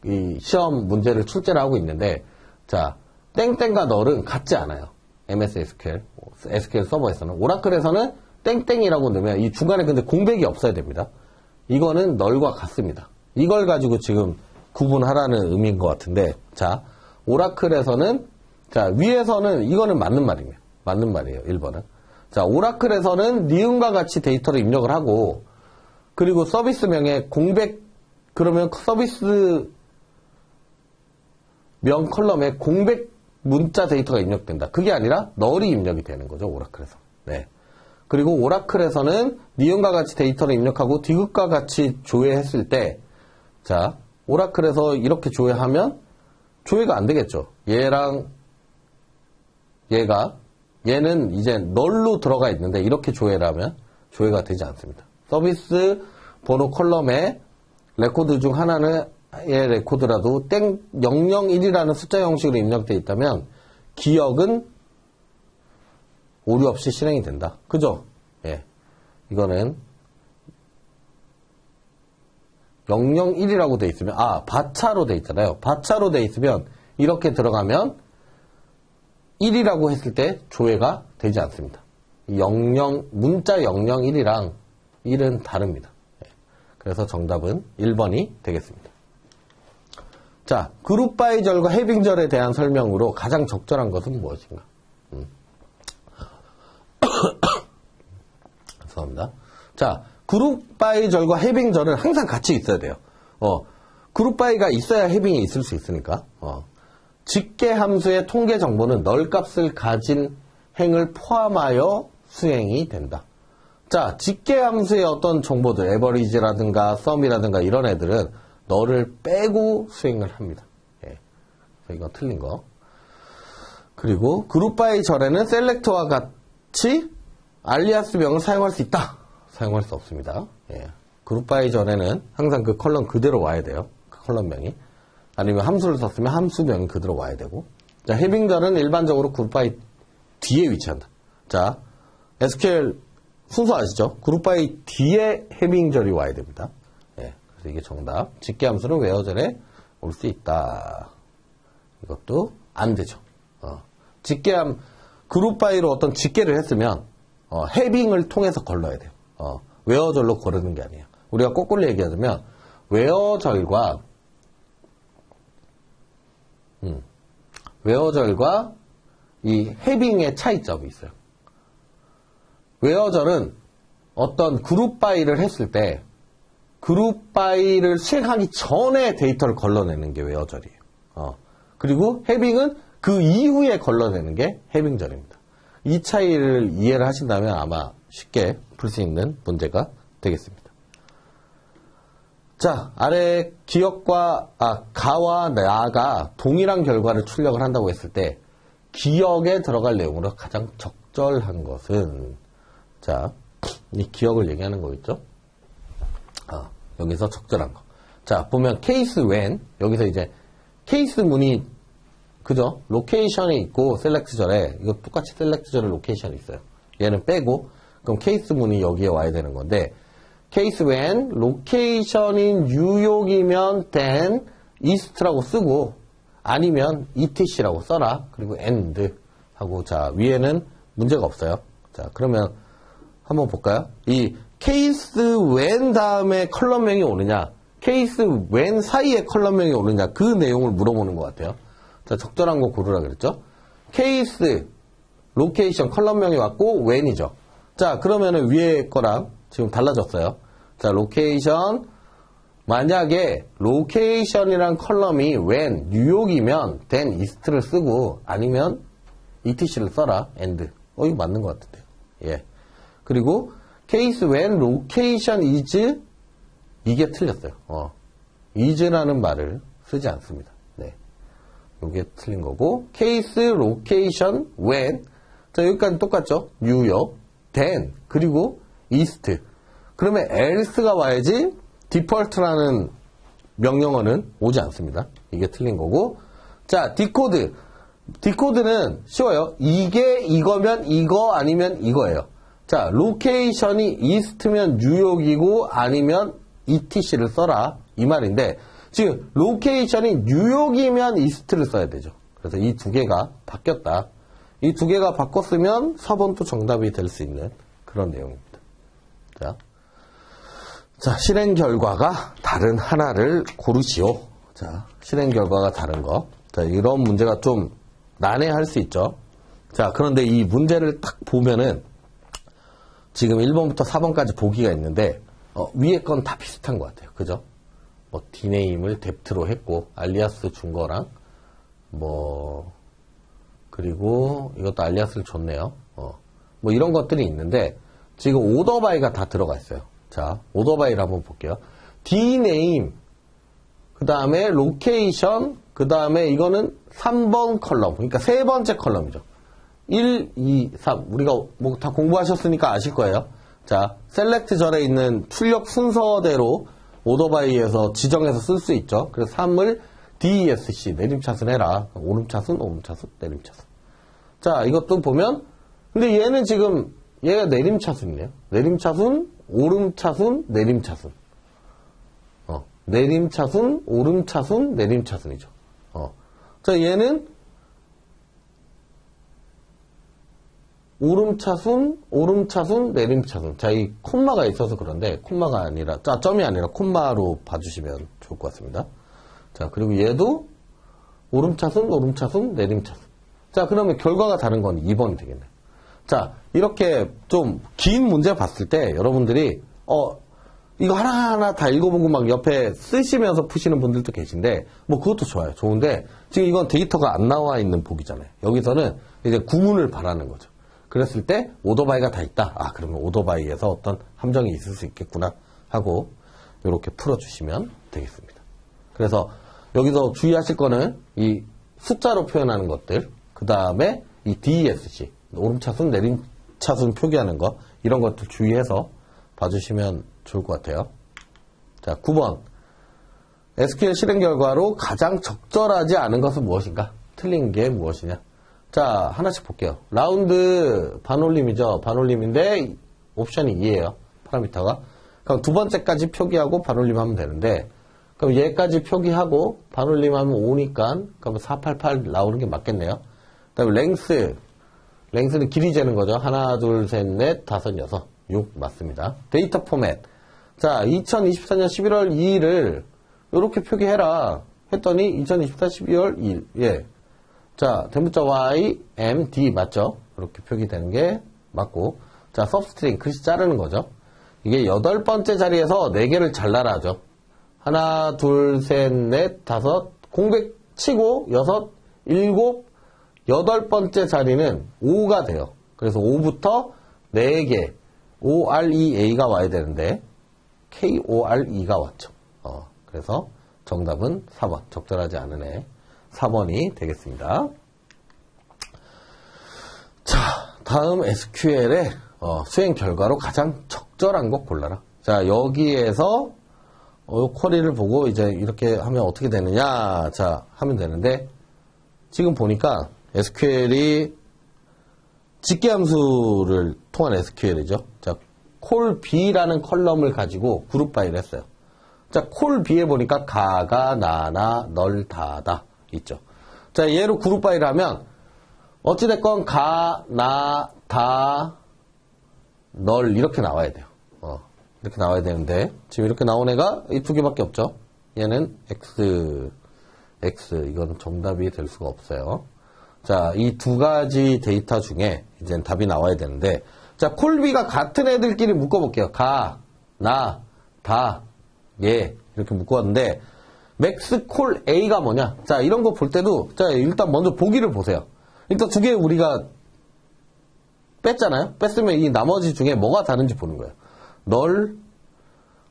이 시험 문제를 출제를 하고 있는데 자, 땡땡과 null은 같지 않아요. MS SQL 서버에서는 오라클에서는 땡땡이라고 넣으면 이 중간에 근데 공백이 없어야 됩니다. 이거는 null과 같습니다. 이걸 가지고 지금 구분하라는 의미인 것 같은데 자, 오라클에서는 자, 위에서는 이거는 맞는 말이에요. 맞는 말이에요. 1번은. 자, 오라클에서는 니은과 같이 데이터를 입력을 하고 그리고 서비스명에 공백 그러면 서비스 명 컬럼에 공백 문자 데이터가 입력된다. 그게 아니라 null이 입력이 되는 거죠. 오라클에서. 네. 그리고 오라클에서는 니은과 같이 데이터를 입력하고 디귿과 같이 조회했을 때 자, 오라클에서 이렇게 조회하면 조회가 안 되겠죠. 얘랑 얘는 이제 null로 들어가 있는데 이렇게 조회를 하면 조회가 되지 않습니다. 서비스 번호 컬럼에 레코드 중 하나는 의 레코드라도 땡 001이라는 숫자 형식으로 입력되어 있다면 기억은 오류 없이 실행이 된다. 그죠? 예. 이거는 001이라고 돼 있으면 바차로 돼 있잖아요. 바차로 돼 있으면 이렇게 들어가면 1이라고 했을 때 조회가 되지 않습니다. 문자 001이랑 1은 다릅니다. 그래서 정답은 1번이 되겠습니다. 자, 그룹 바이 절과 해빙 절에 대한 설명으로 가장 적절한 것은 무엇인가? 죄송합니다. 자, 그룹 바이 절과 해빙 절은 항상 같이 있어야 돼요. 그룹 바이가 있어야 해빙이 있을 수 있으니까. 집계 함수의 통계 정보는 null 값을 가진 행을 포함하여 수행이 된다. 자, 집계 함수의 어떤 정보들, average라든가 sum이라든가 이런 애들은 null을 빼고 수행을 합니다. 예. 이건 틀린 거. 그리고 그룹 바이 절에는 셀렉터와 같이 알리아스 명을 사용할 수 있다. 사용할 수 없습니다. 예. 그룹 바이 절에는 항상 그 컬럼 그대로 와야 돼요. 그 컬럼명이. 아니면 함수를 썼으면 함수명이 그대로 와야 되고. 자, 해빙절은 일반적으로 그룹 바이 뒤에 위치한다. 자, SQL 순서 아시죠? 그룹 바이 뒤에 해빙절이 와야 됩니다. 예. 그래서 이게 정답. 집계 함수는 웨어절에 올 수 있다. 이것도 안 되죠. 그룹 바이로 어떤 집계를 했으면, 해빙을 통해서 걸러야 돼요. 웨어절로 거르는 게 아니에요. 우리가 거꾸로 얘기하자면, 웨어절과 이 해빙의 차이점이 있어요. 웨어절은 어떤 그룹 바이를 했을 때 그룹 바이를 수행하기 전에 데이터를 걸러내는 게 웨어절이에요. 그리고 해빙은 그 이후에 걸러내는 게 해빙절입니다. 이 차이를 이해를 하신다면 아마 쉽게 풀 수 있는 문제가 되겠습니다. 자, 아래 가와 나가 동일한 결과를 출력을 한다고 했을 때 기억에 들어갈 내용으로 가장 적절한 것은, 자, 이 기억을 얘기하는 거겠죠? 여기서 적절한 거. 자, 보면 케이스 when, 여기서 이제 케이스 문이, 그죠? 로케이션이 있고 셀렉트절에, 이거 똑같이 셀렉트절에 로케이션이 있어요. 얘는 빼고, 그럼 케이스 문이 여기에 와야 되는 건데, 케이스 when, 로케이션인 뉴욕이면 then, east라고 쓰고, 아니면 etc라고 써라. 그리고 and 하고, 자, 위에는 문제가 없어요. 자, 그러면 한번 볼까요? 이 케이스 when 다음에 컬럼명이 오느냐, 케이스 when 사이에 컬럼명이 오느냐, 그 내용을 물어보는 것 같아요. 자, 적절한 거 고르라 그랬죠? 케이스, 로케이션, 컬럼명이 왔고, when이죠. 자, 그러면은 위에 거랑 지금 달라졌어요. 자, 로케이션, 만약에 로케이션이란 컬럼이 when, 뉴욕이면 then east를 쓰고, 아니면 etc를 써라, and. 이거 맞는 것 같은데요. 예. 그리고 case when location is, 이게 틀렸어요. is라는 말을 쓰지 않습니다. 네. 이게 틀린 거고, case location when, 자, 여기까지 똑같죠? 뉴욕, then, 그리고 east. 그러면 else가 와야지 default라는 명령어는 오지 않습니다. 이게 틀린 거고, 자, 디코드. 디코드는 쉬워요. 이게 이거면 이거 아니면 이거예요. 자, 로케이션이 이스트면 뉴욕이고 아니면 etc를 써라 이 말인데, 지금 로케이션이 뉴욕이면 이스트를 써야 되죠. 그래서 이 두 개가 바뀌었다. 이 두 개가 바꿨으면 4번도 정답이 될 수 있는 그런 내용입니다. 자, 실행 결과가 다른 하나를 고르시오. 자, 실행 결과가 다른 거. 자, 이런 문제가 좀 난해할 수 있죠. 자, 그런데 이 문제를 딱 보면은 지금 1번부터 4번까지 보기가 있는데, 위에 건 다 비슷한 것 같아요. 그죠? 뭐, 디네임을 뎁트로 했고, 알리아스 준 거랑, 그리고 이것도 알리아스를 줬네요. 뭐 이런 것들이 있는데, 지금 오더바이가 다 들어가 있어요. 자, 오더바이를 한번 볼게요. 디네임, 그 다음에 로케이션, 그 다음에 이거는 3번 컬럼, 그러니까 세 번째 컬럼이죠. 1, 2, 3. 우리가 뭐 다 공부하셨으니까 아실 거예요. 자, 셀렉트 절에 있는 출력 순서대로 오더바이에서 지정해서 쓸 수 있죠. 그래서 3을 DESC, 내림차순 해라. 오름차순, 오름차순, 내림차순. 자, 이것도 보면, 근데 얘는 지금, 얘가 내림차순이네요. 내림차순, 오름차순, 내림차순. 내림차순, 오름차순, 내림차순이죠. 자, 얘는 오름차순, 오름차순, 내림차순. 자, 이 콤마가 있어서 그런데, 콤마가 아니라, 자, 점이 아니라 콤마로 봐주시면 좋을 것 같습니다. 자, 그리고 얘도 오름차순, 오름차순, 내림차순. 자, 그러면 결과가 다른 건 2번이 되겠네요. 자, 이렇게 좀 긴 문제 봤을 때 여러분들이, 이거 하나하나 다 읽어보고 막 옆에 쓰시면서 푸시는 분들도 계신데, 뭐 그것도 좋아요. 좋은데, 지금 이건 데이터가 안 나와 있는 보기잖아요. 여기서는 이제 구문을 바라는 거죠. 그랬을 때 오더바이가 다 있다. 아, 그러면 오더바이에서 어떤 함정이 있을 수 있겠구나 하고 이렇게 풀어주시면 되겠습니다. 그래서 여기서 주의하실 거는 이 숫자로 표현하는 것들, 그 다음에 이 DESC, 오름차순, 내림차순 표기하는 거, 이런 것들 주의해서 봐주시면 좋을 것 같아요. 자, 9번. SQL 실행 결과로 가장 적절하지 않은 것은 무엇인가? 틀린 게 무엇이냐? 자, 하나씩 볼게요. 라운드 반올림이죠. 반올림인데 옵션이 2예요. 파라미터가. 그럼 두 번째까지 표기하고 반올림하면 되는데, 그럼 얘까지 표기하고 반올림하면 5니까 그럼 488 나오는 게 맞겠네요. 그 다음에 랭스는 길이 재는 거죠. 하나, 둘, 셋, 넷, 다섯, 여섯, 6 맞습니다. 데이터 포맷. 자, 2024년 11월 2일을 이렇게 표기해라 했더니 2024 12월 2일. 예. 자, 대문자 Y, M, D 맞죠? 이렇게 표기되는 게 맞고. 자, substring, 글씨 자르는 거죠. 이게 8번째 자리에서 4개를 잘라라죠. 하나, 둘, 셋, 넷, 다섯, 공백 치고, 6, 7, 8번째 자리는 5가 돼요. 그래서 5부터 4개, OREA가 와야 되는데, KORE가 왔죠. 그래서 정답은 4번, 적절하지 않은 애 4번이 되겠습니다. 자, 다음 SQL의 수행 결과로 가장 적절한 거 골라라. 자, 여기에서 쿼리를 보고 이제 이렇게 하면 어떻게 되느냐, 자, 하면 되는데, 지금 보니까 SQL이 직계함수를 통한 SQL이죠. 자, 콜B라는 컬럼을 가지고 그룹 바이를 했어요. 자, 콜B에 보니까 가가, 나나, 널, 다다 있죠. 자, 얘로 그룹 바이를 하면 어찌됐건 가, 나, 다, 널 이렇게 나와야 돼요. 이렇게 나와야 되는데 지금 이렇게 나온 애가 이 2개밖에 없죠. 얘는 X 이건 정답이 될 수가 없어요. 자, 이 2가지 데이터 중에 이제 답이 나와야 되는데, 자, 콜비가 같은 애들끼리 묶어볼게요. 가, 나, 다, 얘 이렇게 묶어왔는데 맥스 콜 A가 뭐냐? 자, 이런 거 볼 때도 자, 일단 먼저 보기를 보세요. 일단 2개 우리가 뺐잖아요. 뺐으면 이 나머지 중에 뭐가 다른지 보는 거예요. 널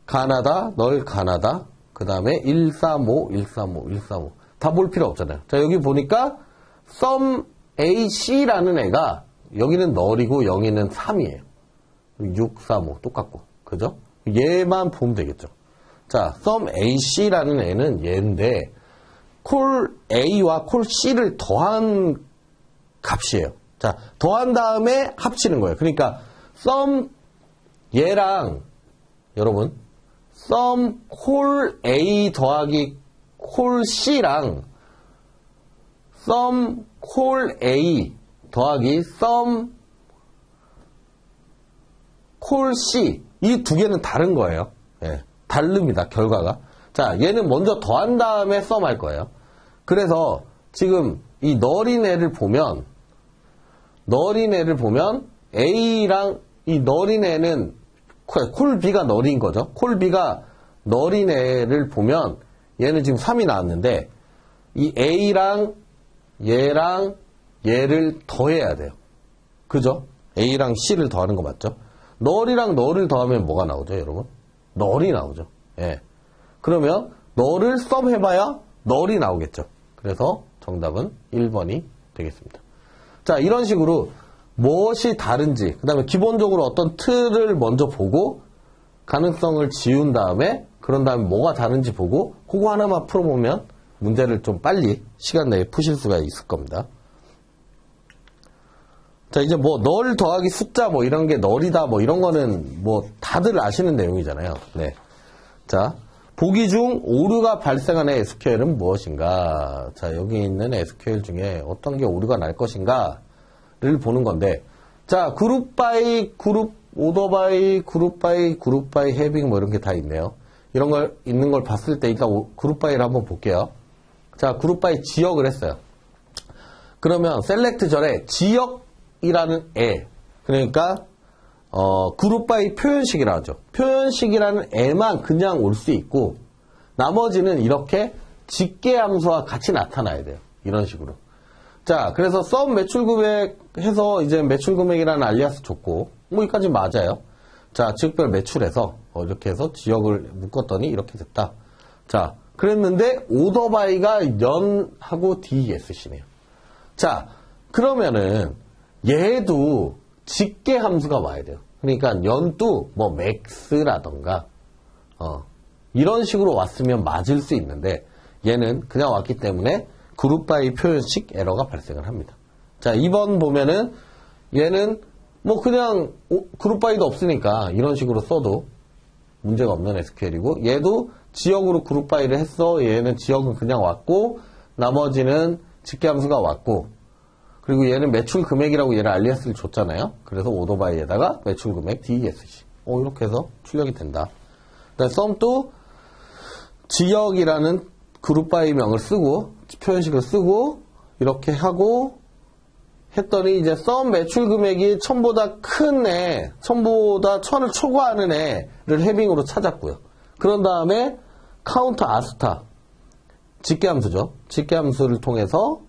가나다, 널 가나다, 그 다음에 135, 135, 135 다 볼 필요 없잖아요. 자, 여기 보니까 sum AC라는 애가 여기는 널이고 여기는 3이에요. 6, 3, 5 똑같고, 그죠? 얘만 보면 되겠죠. 자, sum AC라는 애는 얘인데 콜 A와 콜 C를 더한 값이에요. 자, 더한 다음에 합치는 거예요. 그러니까 sum 얘랑 여러분 sum 콜 A 더하기 콜 C랑 sum 콜 A 더하기 sum 콜 C 이 2개는 다른 거예요. 예, 다릅니다. 결과가. 자, 얘는 먼저 더한 다음에 sum 할 거예요. 그래서 지금 이 널인 애를 보면 A랑 이 널인 애는 콜 B가 널인 거죠. 콜 B가 널인 애를 보면 얘는 지금 3이 나왔는데 이 A랑 얘랑 얘를 더해야 돼요. 그죠? A랑 C를 더하는 거 맞죠? 널이랑 널을 더하면 뭐가 나오죠, 여러분? 널이 나오죠. 예. 그러면 널을 썸 해봐야 널이 나오겠죠. 그래서 정답은 1번이 되겠습니다. 자, 이런 식으로 무엇이 다른지, 그 다음에 기본적으로 어떤 틀을 먼저 보고 가능성을 지운 다음에 그런 다음에 뭐가 다른지 보고 그거 하나만 풀어보면 문제를 좀 빨리 시간 내에 푸실 수가 있을 겁니다. 자, 이제 뭐 널 더하기 숫자 뭐 이런 게 널이다 뭐 이런 거는 뭐 다들 아시는 내용이잖아요. 네. 자, 보기 중 오류가 발생하는 SQL은 무엇인가? 자, 여기 있는 SQL 중에 어떤 게 오류가 날 것인가를 보는 건데, 자, 그룹 바이, 그룹, 오더 바이, 그룹 바이, 그룹 바이, 해빙 뭐 이런 게 다 있네요. 이런 걸, 있는 걸 봤을 때 일단 그룹 바이를 한번 볼게요. 자, 그룹 바이 지역을 했어요. 그러면 셀렉트 절에 지역이라는 애, 그러니까 그룹 바이 표현식이라 하죠. 표현식이라는 애만 그냥 올 수 있고 나머지는 이렇게 직계 함수와 같이 나타나야 돼요. 이런 식으로. 자, 그래서 sum 매출 금액 해서 이제 매출 금액이라는 알리아스 줬고 뭐 여기까지 맞아요. 자, 지역별 매출해서 이렇게 해서 지역을 묶었더니 이렇게 됐다. 자, 그랬는데 오더 바이가 연하고 DES시네요. 자, 그러면은 얘도 직계 함수가 와야 돼요. 그러니까 연도 뭐 맥스라던가 이런 식으로 왔으면 맞을 수 있는데 얘는 그냥 왔기 때문에 그룹 바이 표현식 에러가 발생을 합니다. 자, 2번 보면은 얘는 뭐 그냥 그룹 바이도 없으니까 이런 식으로 써도 문제가 없는 SQL이고 얘도 지역으로 그룹 바이를 했어. 얘는 지역은 그냥 왔고 나머지는 직계 함수가 왔고 그리고 얘는 매출 금액이라고 얘를 알리아스를 줬잖아요. 그래서 오더 바이에다가 매출 금액 DESC. 이렇게 해서 출력이 된다. 그다음에 썸도 지역이라는 그룹 바이 명을 쓰고 표현식을 쓰고 이렇게 하고 했더니 이제 썸 매출 금액이 1000보다 큰 애, 1000보다 1000을 초과하는 애를 해빙으로 찾았고요. 그런 다음에 카운트 아스타, 직계함수죠. 직계함수를 통해서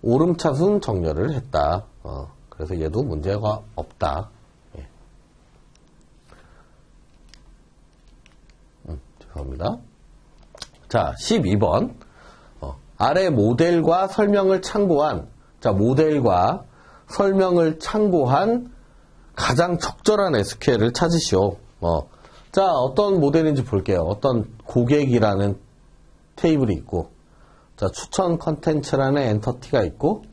오름차순 정렬을 했다. 그래서 얘도 문제가 없다. 예. 죄송합니다. 자, 12번. 아래 모델과 설명을 참고한, 자, 모델과 설명을 참고한 가장 적절한 SQL을 찾으시오. 자, 어떤 모델인지 볼게요. 어떤 고객이라는 테이블이 있고, 자, 추천 컨텐츠라는 엔터티가 있고,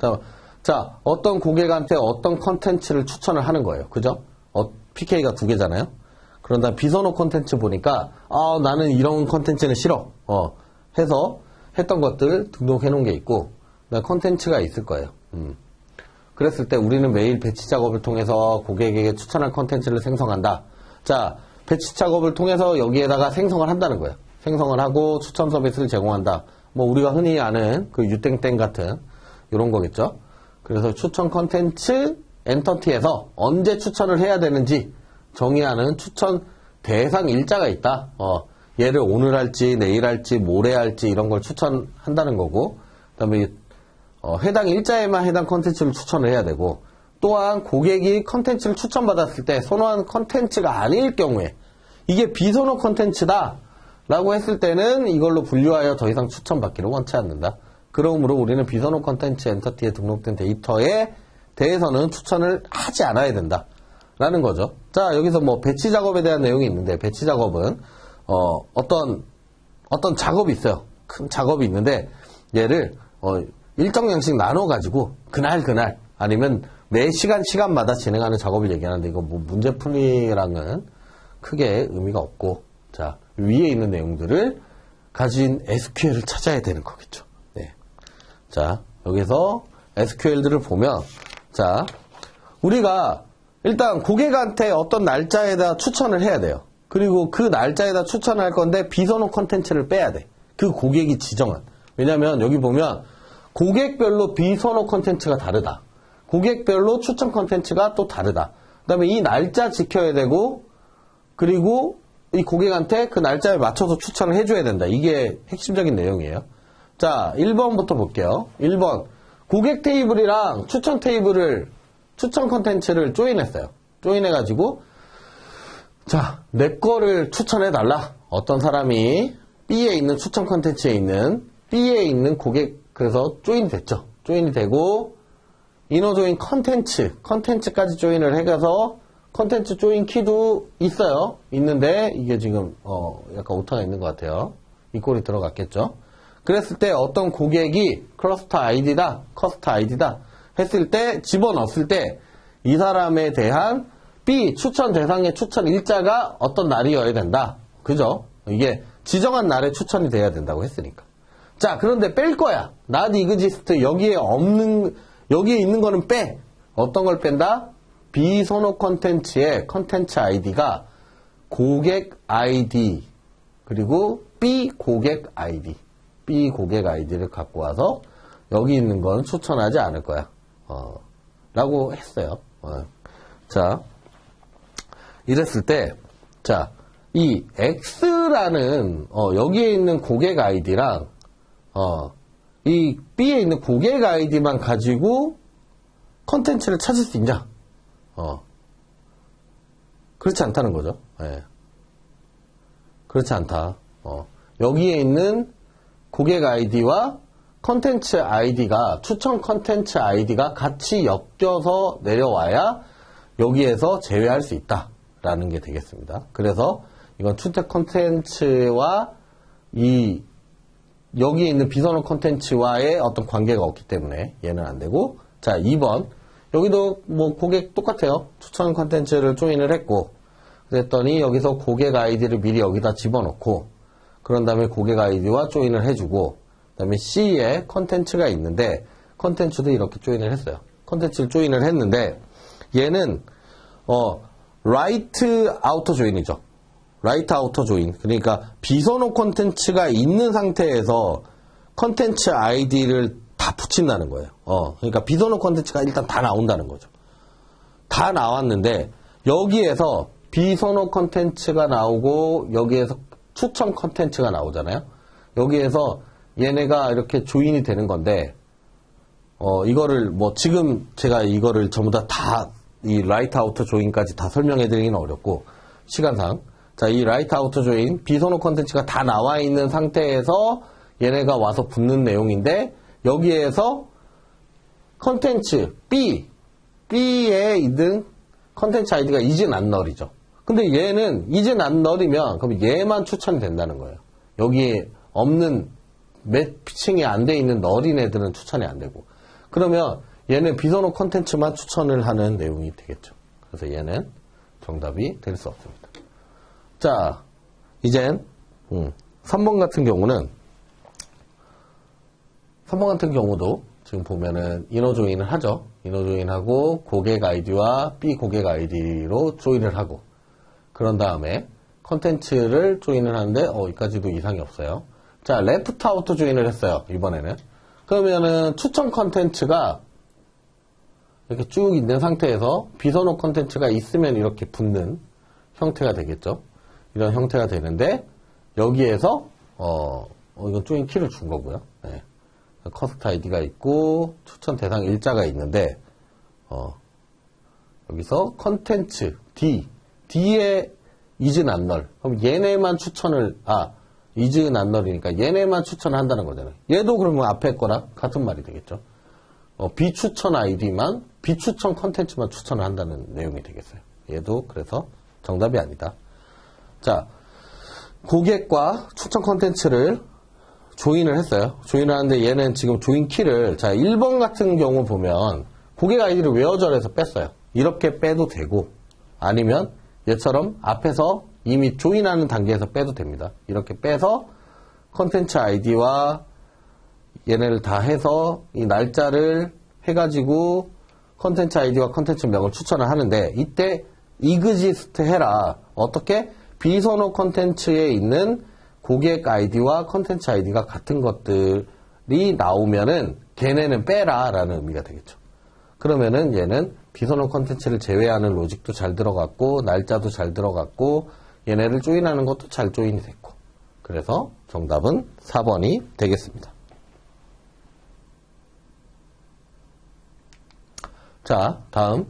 자, 어떤 고객한테 어떤 컨텐츠를 추천을 하는 거예요. 그죠? PK가 두 개잖아요. 그런 다음 비선호 컨텐츠 보니까, 나는 이런 컨텐츠는 싫어. 해서 했던 것들 등록해 놓은 게 있고, 컨텐츠가 있을 거예요. 그랬을 때 우리는 매일 배치 작업을 통해서 고객에게 추천할 컨텐츠를 생성한다. 자, 배치 작업을 통해서 여기에다가 생성을 한다는 거예요. 생성을 하고 추천 서비스를 제공한다. 뭐 우리가 흔히 아는 그 유땡땡 같은 이런 거겠죠. 그래서 추천 컨텐츠 엔터티에서 언제 추천을 해야 되는지 정의하는 추천 대상 일자가 있다. 얘를 오늘 할지 내일 할지 모레 할지 이런 걸 추천한다는 거고, 그다음에 해당 일자에만 해당 컨텐츠를 추천을 해야 되고, 또한 고객이 컨텐츠를 추천받았을 때 선호한 컨텐츠가 아닐 경우에 이게 비선호 컨텐츠다 라고 했을 때는 이걸로 분류하여 더 이상 추천받기를 원치 않는다. 그러므로 우리는 비선호 컨텐츠 엔터티에 등록된 데이터에 대해서는 추천을 하지 않아야 된다 라는 거죠. 자, 여기서 뭐 배치 작업에 대한 내용이 있는데, 배치 작업은 어떤 작업이 있어요. 큰 작업이 있는데 얘를 일정 양씩 나눠 가지고 그날 아니면 매 시간마다 진행하는 작업을 얘기하는데, 이거 뭐 문제풀이랑은 크게 의미가 없고, 자, 위에 있는 내용들을 가진 SQL을 찾아야 되는 거겠죠. 네. 자, 여기서 SQL들을 보면, 자, 우리가 일단 고객한테 어떤 날짜에다 추천을 해야 돼요. 그리고 그 날짜에다 추천할 건데 비선호 컨텐츠를 빼야 돼. 그 고객이 지정한. 왜냐면 여기 보면 고객별로 비선호 컨텐츠가 다르다. 고객별로 추천 컨텐츠가 또 다르다. 그 다음에 이 날짜 지켜야 되고, 그리고 이 고객한테 그 날짜에 맞춰서 추천을 해줘야 된다. 이게 핵심적인 내용이에요. 자, 1번부터 볼게요. 1번. 고객 테이블이랑 추천 테이블을, 추천 컨텐츠를 조인했어요. 조인해가지고, 자, 내 거를 추천해달라. 어떤 사람이 B에 있는 추천 컨텐츠에 있는 B에 있는 고객, 그래서 조인이 됐죠. 조인이 되고, 이너 조인 컨텐츠까지 조인을 해가서 컨텐츠 조인 키도 있어요. 있는데 이게 지금 약간 오타가 있는 것 같아요. 이 꼴이 들어갔겠죠. 그랬을 때 어떤 고객이 커스터 아이디다 했을 때, 집어넣었을 때 이 사람에 대한 B 추천 대상의 추천 일자가 어떤 날이어야 된다. 그죠? 이게 지정한 날에 추천이 돼야 된다고 했으니까. 자, 그런데 뺄 거야. not exist. 여기에 있는 거는 빼. 어떤 걸 뺀다? 비선호 컨텐츠의 컨텐츠 아이디가 고객 아이디, 그리고 B 고객 아이디를 갖고 와서 여기 있는 건 추천하지 않을 거야. 라고 했어요. 자, 이랬을 때, 자, 이 X라는, 여기에 있는 고객 아이디랑, 이 B에 있는 고객 아이디만 가지고 컨텐츠를 찾을 수 있냐? 그렇지 않다는 거죠. 예. 그렇지 않다. 여기에 있는 고객 아이디와 컨텐츠 아이디가, 추천 컨텐츠 아이디가 같이 엮여서 내려와야 여기에서 제외할 수 있다라는 게 되겠습니다. 그래서 이건 추천 컨텐츠와 여기에 있는 비선호 컨텐츠와의 어떤 관계가 없기 때문에 얘는 안 되고, 자, 2번. 여기도 뭐 고객 똑같아요. 추천 컨텐츠를 조인을 했고, 그랬더니 여기서 고객 아이디를 미리 여기다 집어넣고, 그런 다음에 고객 아이디와 조인을 해주고, 그 다음에 C에 컨텐츠가 있는데, 컨텐츠도 이렇게 조인을 했어요. 컨텐츠를 조인을 했는데, 얘는, 라이트 아우터 조인이죠. 라이트 아우터 조인. 그러니까 비선호 컨텐츠가 있는 상태에서 컨텐츠 아이디를 다 다 붙인다는 거예요. 그러니까 비선호 콘텐츠가 일단 다 나온다는 거죠. 다 나왔는데 여기에서 비선호 콘텐츠가 나오고 여기에서 추천 콘텐츠가 나오잖아요. 여기에서 얘네가 이렇게 조인이 되는 건데 이거를 뭐 지금 제가 이거를 전부 다 이 라이트 아우터 조인까지 다 설명해 드리기는 어렵고 시간상 자, 이 라이트 아우터 조인 비선호 콘텐츠가 다 나와 있는 상태에서 얘네가 와서 붙는 내용인데 여기에서 콘텐츠 B에 있는 콘텐츠 아이디가 이즈 낫널이죠. 근데 얘는 이즈 낫널이면 그럼 얘만 추천이 된다는 거예요. 여기에 없는 매칭이 안 돼 있는 널인 애들은 추천이 안 되고 그러면 얘는 비선호 콘텐츠만 추천을 하는 내용이 되겠죠. 그래서 얘는 정답이 될 수 없습니다. 자, 이젠 3번 같은 경우는 3번 같은 경우도 지금 보면은 이너 조인을 하죠. 이너 조인하고 고객 아이디와 B 고객 아이디로 조인을 하고 그런 다음에 컨텐츠를 조인을 하는데 여기까지도 이상이 없어요. 자, 레프트 아우터 조인을 했어요. 이번에는. 그러면은 추천 컨텐츠가 이렇게 쭉 있는 상태에서 비선호 컨텐츠가 있으면 이렇게 붙는 형태가 되겠죠. 이런 형태가 되는데 여기에서 이건 조인 키를 준 거고요. 네. 커스트 아이디가 있고 추천 대상 일자가 있는데 여기서 컨텐츠 D에 이즈 낫널 그럼 얘네만 추천을 이즈 낫널이니까 얘네만 추천을 한다는 거잖아요. 얘도 그러면 앞에 거랑 같은 말이 되겠죠. 비추천 아이디만 비추천 컨텐츠만 추천을 한다는 내용이 되겠어요. 얘도 그래서 정답이 아니다. 자, 고객과 추천 컨텐츠를 조인을 했어요. 조인을 하는데 얘는 지금 조인 키를 자 1번 같은 경우 보면 고객 아이디를 웨어절에서 뺐어요. 이렇게 빼도 되고 아니면 얘처럼 앞에서 이미 조인하는 단계에서 빼도 됩니다. 이렇게 빼서 컨텐츠 아이디와 얘네를 다 해서 이 날짜를 해가지고 컨텐츠 아이디와 컨텐츠 명을 추천을 하는데 이때 이그지스트 해라. 어떻게? 비선호 컨텐츠에 있는 고객 아이디와 컨텐츠 아이디가 같은 것들이 나오면은 걔네는 빼라 라는 의미가 되겠죠. 그러면은 얘는 비선호 컨텐츠를 제외하는 로직도 잘 들어갔고 날짜도 잘 들어갔고 얘네를 조인하는 것도 잘 조인이 됐고 그래서 정답은 4번이 되겠습니다. 자, 다음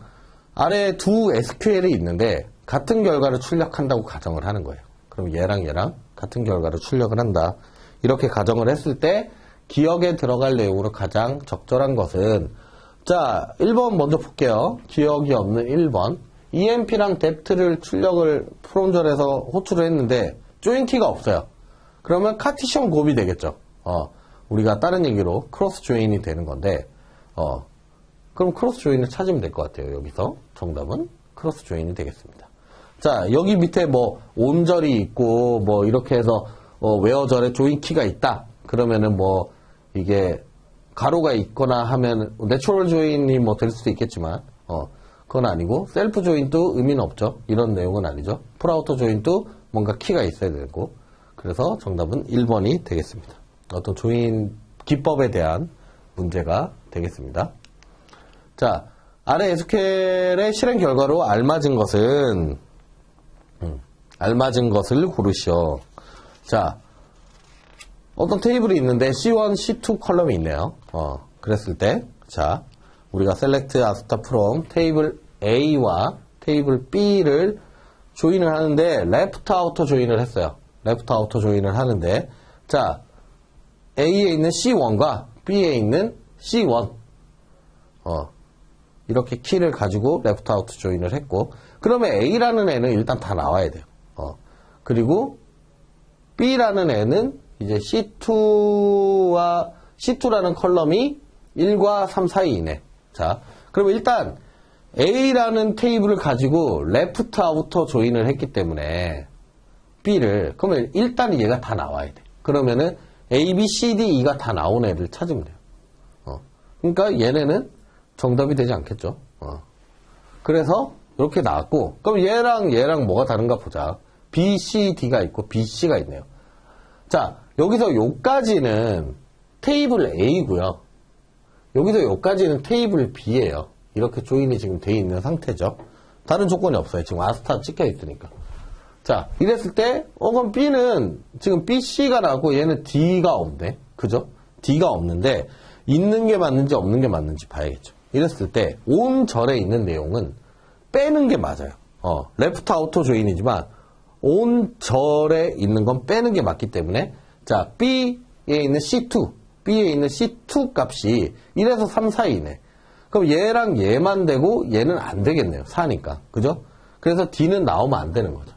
아래에 두 SQL이 있는데 같은 결과를 출력한다고 가정을 하는 거예요. 그럼 얘랑 같은 결과를 출력을 한다. 이렇게 가정을 했을 때 기억에 들어갈 내용으로 가장 적절한 것은 자, 1번 먼저 볼게요. 기억이 없는 1번. EMP랑 depth를 출력을 프롬절에서 호출을 했는데 조인키가 없어요. 그러면 카티션 곱이 되겠죠. 우리가 다른 얘기로 크로스 조인이 되는 건데 그럼 크로스 조인을 찾으면 될 것 같아요. 여기서 정답은 크로스 조인이 되겠습니다. 자, 여기 밑에 뭐 온절이 있고 뭐 이렇게 해서 웨어절에 조인키가 있다. 그러면은 뭐 이게 가로가 있거나 하면 내추럴 조인이 뭐 될 수도 있겠지만 그건 아니고 셀프 조인도 의미는 없죠. 이런 내용은 아니죠. 풀아우터 조인도 뭔가 키가 있어야 되고 그래서 정답은 1번이 되겠습니다. 어떤 조인 기법에 대한 문제가 되겠습니다. 자, 아래 SQL의 실행 결과로 알맞은 것을 고르시오. 자, 어떤 테이블이 있는데 C1, C2 컬럼이 있네요. 그랬을 때, 자, 우리가 select after from 테이블 A와 테이블 B를 조인을 하는데 left outer 조인을 했어요. left outer 조인을 하는데, 자, A에 있는 C1과 B에 있는 C1, 이렇게 키를 가지고 left outer 조인을 했고, 그러면 A라는 애는 일단 다 나와야 돼요. 그리고 B라는 애는 이제 C2라는 컬럼이 1과 3 사이이네. 자, 그러면 일단 A라는 테이블을 가지고 레프트 아우터 조인을 했기 때문에 B를, 그러면 일단 얘가 다 나와야 돼. 그러면은 A, B, C, D, E가 다 나온 애를 찾으면 돼요. 그러니까 얘네는 정답이 되지 않겠죠. 그래서 이렇게 나왔고, 그럼 얘랑 뭐가 다른가 보자. B, C, D가 있고 B, C가 있네요. 자, 여기서 요까지는 테이블 A고요. 여기서 여기까지는 테이블 B예요. 이렇게 조인이 지금 돼 있는 상태죠. 다른 조건이 없어요. 지금 아스타 찍혀 있으니까. 자, 이랬을 때, 그럼 B는 지금 BC가 나고 얘는 D가 없네. 그죠? D가 없는데, 있는 게 맞는지 없는 게 맞는지 봐야겠죠. 이랬을 때, 온 절에 있는 내용은 빼는 게 맞아요. 레프트 아우터 조인이지만, 온 절에 있는 건 빼는 게 맞기 때문에, 자, B에 있는 C2, B에 있는 C2 값이 1에서 3 사이네. 그럼 얘랑 얘만 되고, 얘는 안 되겠네요. 4니까. 그죠? 그래서 D는 나오면 안 되는 거죠.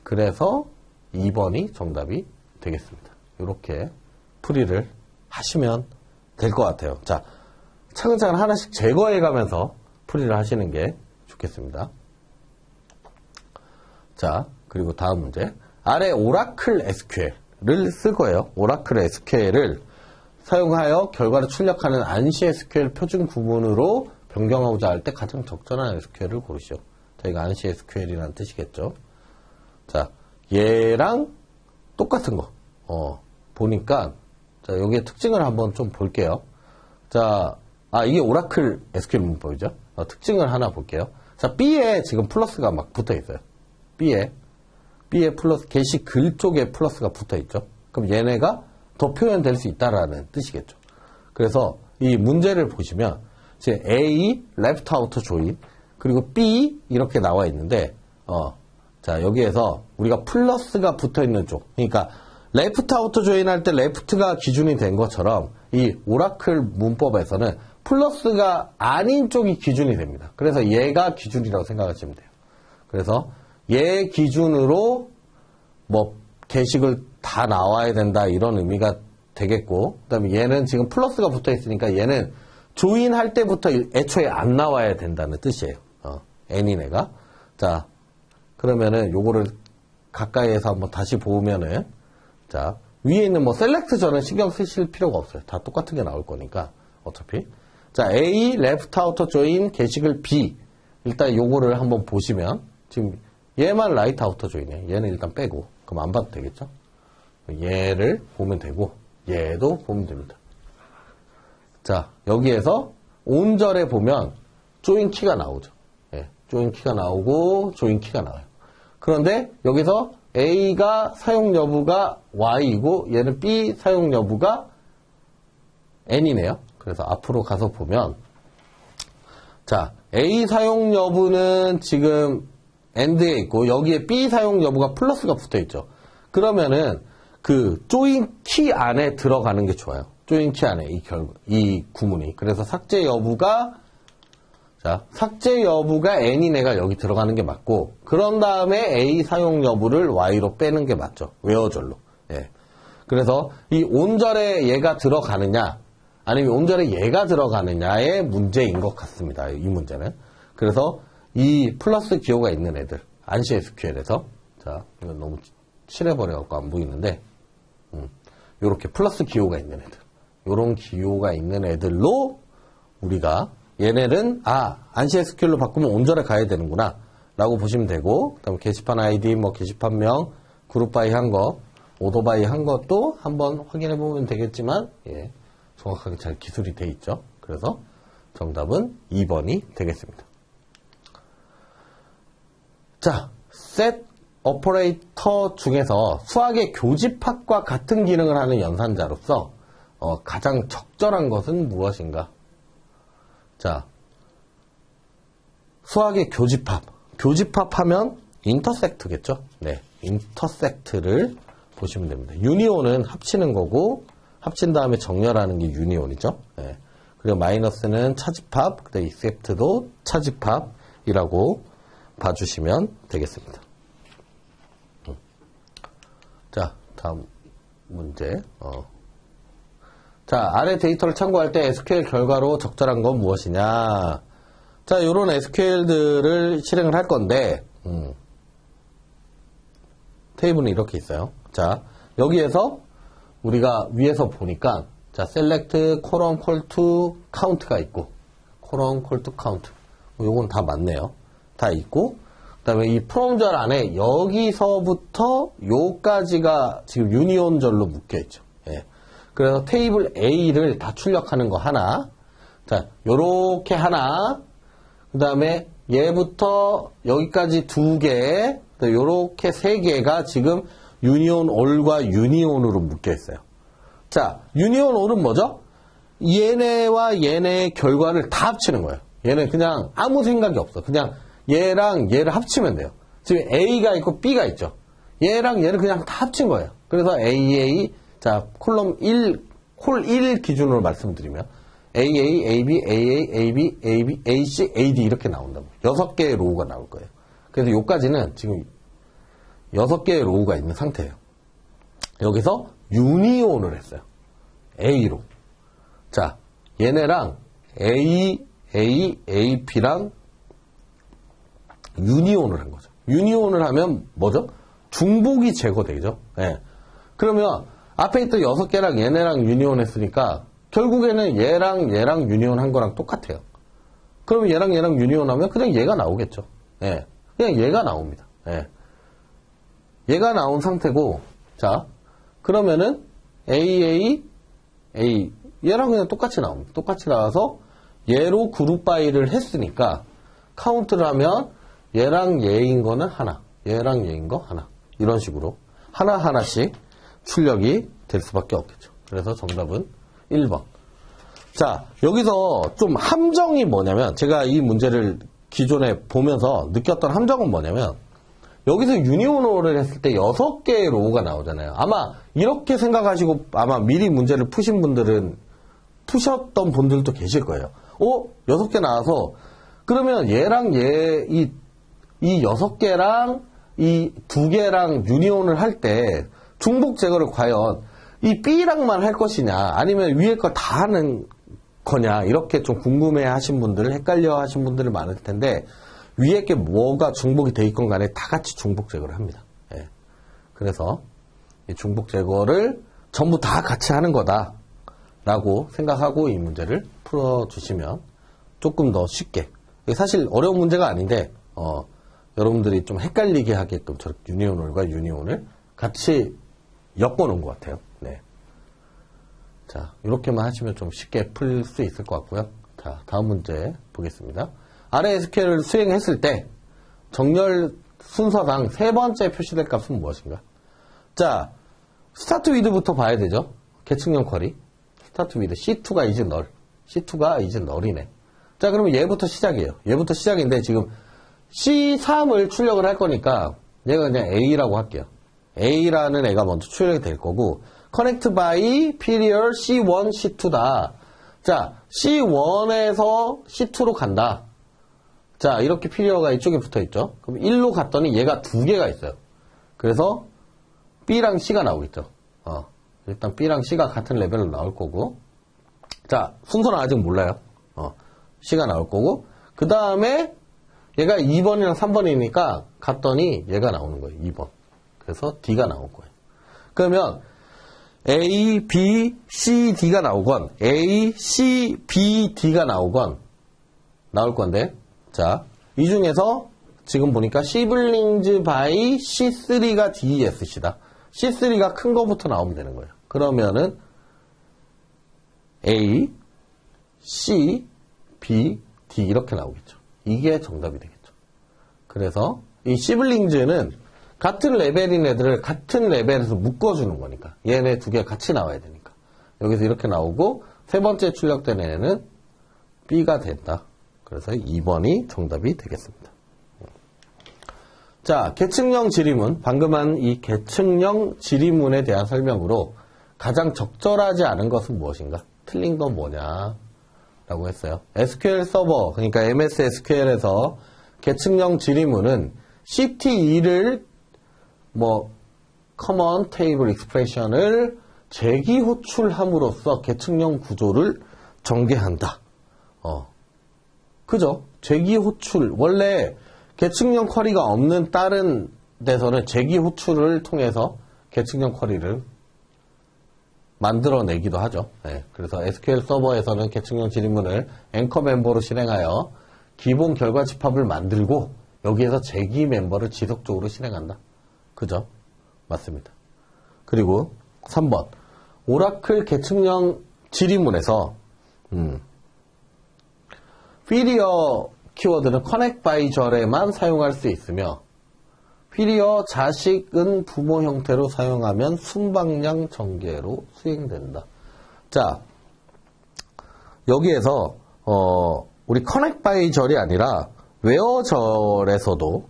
그래서 2번이 정답이 되겠습니다. 이렇게 풀이를 하시면 될 것 같아요. 자, 차근차근 하나씩 제거해 가면서 풀이를 하시는 게 좋겠습니다. 자, 그리고 다음 문제. 아래 오라클 SQL을 쓸 거예요. 오라클 SQL을 사용하여 결과를 출력하는 안시 SQL 표준 구문으로 변경하고자 할 때 가장 적절한 SQL을 고르시오. 자, 이거 안시 SQL이라는 뜻이겠죠. 자, 얘랑 똑같은 거, 보니까, 자, 여기에 특징을 한번 좀 볼게요. 자, 이게 오라클 SQL 문법이죠. 특징을 하나 볼게요. 자, B에 지금 플러스가 막 붙어 있어요. B에 플러스, 게시 글 쪽에 플러스가 붙어 있죠. 그럼 얘네가 더 표현될 수 있다라는 뜻이겠죠. 그래서 이 문제를 보시면, 이제 A, left out join, 그리고 B, 이렇게 나와 있는데, 자, 여기에서 우리가 플러스가 붙어 있는 쪽. 그러니까, 레프트 아우터 조인 할 때 레프트가 기준이 된 것처럼 이 오라클 문법에서는 플러스가 아닌 쪽이 기준이 됩니다. 그래서 얘가 기준이라고 생각하시면 돼요. 그래서 얘 기준으로 뭐 게시글 다 나와야 된다 이런 의미가 되겠고, 그 다음에 얘는 지금 플러스가 붙어 있으니까 얘는 조인 할 때부터 애초에 안 나와야 된다는 뜻이에요. n이네가. 자, 그러면은 요거를 가까이에서 한번 다시 보면은, 자, 위에 있는 뭐 셀렉트 저는 신경 쓰실 필요가 없어요. 다 똑같은 게 나올 거니까 어차피. 자, A, left outer join, 게시글 B. 일단 요거를 한번 보시면 지금 얘만 right outer join이에요. 얘는 일단 빼고. 그럼 안 봐도 되겠죠? 얘를 보면 되고 얘도 보면 됩니다. 자, 여기에서 온절에 보면 join 키가 나오죠. 예, join 키가 나오고 join 키가 나와요. 그런데 여기서 A가 사용 여부가 Y이고 얘는 B 사용 여부가 N이네요. 그래서 앞으로 가서 보면, 자, A 사용 여부는 지금 AND에 있고 여기에 B 사용 여부가 플러스가 붙어 있죠. 그러면은 그 join 키 안에 들어가는 게 좋아요. join 키 안에 이 구문이. 그래서 삭제 여부가, 자, 삭제 여부가 N인 애가 여기 들어가는 게 맞고, 그런 다음에 A 사용 여부를 Y로 빼는 게 맞죠. 웨어절로. 예. 그래서 이 온절에 얘가 들어가느냐, 아니면 온절에 얘가 들어가느냐의 문제인 것 같습니다. 이 문제는. 그래서 이 플러스 기호가 있는 애들, 안시 SQL에서, 자, 이건 너무 칠해버려갖고 안 보이는데, 요렇게 플러스 기호가 있는 애들, 요런 기호가 있는 애들로 우리가 얘네는 안시 SQL로 바꾸면 온절에 가야 되는구나 라고 보시면 되고, 그다음에 게시판 아이디, 뭐 게시판명, 그룹 바이 한 거, 오더 바이 한 것도 한번 확인해 보면 되겠지만, 예, 정확하게 잘 기술이 돼 있죠. 그래서 정답은 2번이 되겠습니다. 자, set 오퍼레이터 중에서 수학의 교집합과 같은 기능을 하는 연산자로서 가장 적절한 것은 무엇인가? 자, 수학의 교집합. 교집합하면 인터섹트겠죠? 네, 인터섹트를 보시면 됩니다. 유니온은 합치는 거고, 합친 다음에 정렬하는 게 유니온이죠. 네. 그리고 마이너스는 차집합, 그다음에 익셉트도 차집합이라고 봐주시면 되겠습니다. 자, 다음 문제. 자, 아래 데이터를 참고할 때 SQL 결과로 적절한 건 무엇이냐? 자, 요런 SQL들을 실행을 할 건데, 테이블은 이렇게 있어요. 자, 여기에서 우리가 위에서 보니까, 자, select, colon, call to, count가 있고, colon, call to, count. 요건 다 맞네요. 다 있고, 그 다음에 이 프롬절 안에 여기서부터 요까지가 지금 유니온절로 묶여있죠. 예. 그래서 테이블 A를 다 출력하는 거 하나, 자, 요렇게 하나, 그 다음에 얘부터 여기까지 2개, 요렇게 3개가 지금 유니온 올과 유니온으로 묶여 있어요. 자, 유니온 올은 뭐죠? 얘네와 얘네의 결과를 다 합치는 거예요. 얘는 그냥 아무 생각이 없어. 그냥 얘랑 얘를 합치면 돼요. 지금 A가 있고 B가 있죠. 얘랑 얘를 그냥 다 합친 거예요. 그래서 AA, 자, 콜 1 기준으로 말씀드리면 AA, AB, AA, AB, AB, AC, AD 이렇게 나온다고. 6개의 로우가 나올 거예요. 그래서 여기까지는 지금 6개의 로우가 있는 상태예요. 여기서 유니온을 했어요. A로. 자, 얘네랑 A, AP랑 유니온을 한 거죠. 유니온을 하면 뭐죠? 중복이 제거되죠. 예. 그러면 앞에 있던 6개랑 얘네랑 유니온 했으니까 결국에는 얘랑 유니온 한 거랑 똑같아요. 그러면 얘랑 유니온 하면 그냥 얘가 나오겠죠. 예. 그냥 얘가 나옵니다. 예. 얘가 나온 상태고, 자, 그러면은 A, 얘랑 그냥 똑같이 나옵니다. 똑같이 나와서 얘로 그룹 바이를 했으니까 카운트를 하면 얘랑 얘인 거는 하나, 얘랑 얘인 거 하나. 이런 식으로 하나하나씩 출력이 될 수밖에 없겠죠. 그래서 정답은 1번. 자, 여기서 좀 함정이 뭐냐면, 제가 이 문제를 기존에 보면서 느꼈던 함정은 뭐냐면, 여기서 유니온어를 했을 때 6개의 로우가 나오잖아요. 아마 이렇게 생각하시고 아마 미리 문제를 푸신 분들은, 푸셨던 분들도 계실 거예요. 6개 나와서, 그러면 얘랑 이 6개랑 이 2개랑 유니온을 할 때 중복 제거를 과연 이 B랑만 할 것이냐, 아니면 위에 거 다 하는 거냐, 이렇게 좀 궁금해 하신 분들, 헷갈려 하신 분들이 많을 텐데, 위에 게 뭐가 중복이 돼 있건 간에 다 같이 중복 제거를 합니다. 예. 그래서 이 중복 제거를 전부 다 같이 하는 거다라고 생각하고 이 문제를 풀어주시면 조금 더 쉽게, 사실 어려운 문제가 아닌데 여러분들이 좀 헷갈리게 하게끔 저렇게 유니온을과 유니온을 같이 엮어놓은 것 같아요. 네. 자, 이렇게만 하시면 좀 쉽게 풀 수 있을 것 같고요. 자, 다음 문제 보겠습니다. 아래 SQL을 수행했을 때 정렬 순서상 세 번째 표시될 값은 무엇인가? 자, 스타트 위드부터 봐야 되죠. 계층형 쿼리. 스타트 위드. C2가 is null. C2가 is null이네. 자, 그러면 얘부터 시작이에요. 얘부터 시작인데 지금 C3을 출력을 할 거니까 얘가 그냥 A라고 할게요. A라는 애가 먼저 출력이 될 거고, connect by period C1, C2다. 자, C1에서 C2로 간다. 자, 이렇게 피리어가 이쪽에 붙어 있죠. 그럼 1로 갔더니 얘가 2개가 있어요. 그래서 B랑 C가 나오겠죠. 일단 B랑 C가 같은 레벨로 나올 거고. 자, 순서는 아직 몰라요. C가 나올 거고. 그 다음에 얘가 2번이랑 3번이니까 갔더니 얘가 나오는 거예요. 2번. 그래서 D가 나올 거예요. 그러면 A, B, C, D가 나오건 A, C, B, D가 나오건 나올 건데, 자, 이 중에서 지금 보니까 시블링즈 바이 C3가 DESC다. C3가 큰 거부터 나오면 되는 거예요. 그러면은 A, C, B, D 이렇게 나오겠죠. 이게 정답이 되겠죠. 그래서 이 시블링즈는 같은 레벨인 애들을 같은 레벨에서 묶어주는 거니까. 얘네 2개 같이 나와야 되니까. 여기서 이렇게 나오고 세 번째 출력된 애는 B가 된다. 그래서 2번이 정답이 되겠습니다. 자, 계층형 지리문. 방금 한 이 계층형 지리문에 대한 설명으로 가장 적절하지 않은 것은 무엇인가? 틀린 건 뭐냐? 라고 했어요. SQL 서버, 그러니까 MS SQL에서 계층형 지리문은 CTE를 Common Table Expression을 재기 호출함으로써 계층형 구조를 전개한다. 그죠? 재기 호출. 원래 계층형 쿼리가 없는 다른 데서는 재기 호출을 통해서 계층형 쿼리를 만들어내기도 하죠. 네, 그래서 SQL 서버에서는 계층형 지리문을 앵커 멤버로 실행하여 기본 결과 집합을 만들고 여기에서 재기 멤버를 지속적으로 실행한다. 그죠? 맞습니다. 그리고 3번. 오라클 계층형 지리문에서 필리어 키워드는 커넥 바이 절에만 사용할 수 있으며 필리어 자식은 부모 형태로 사용하면 순방향 전개로 수행된다. 자, 여기에서 우리 커넥 바이 절이 아니라 웨어 절에서도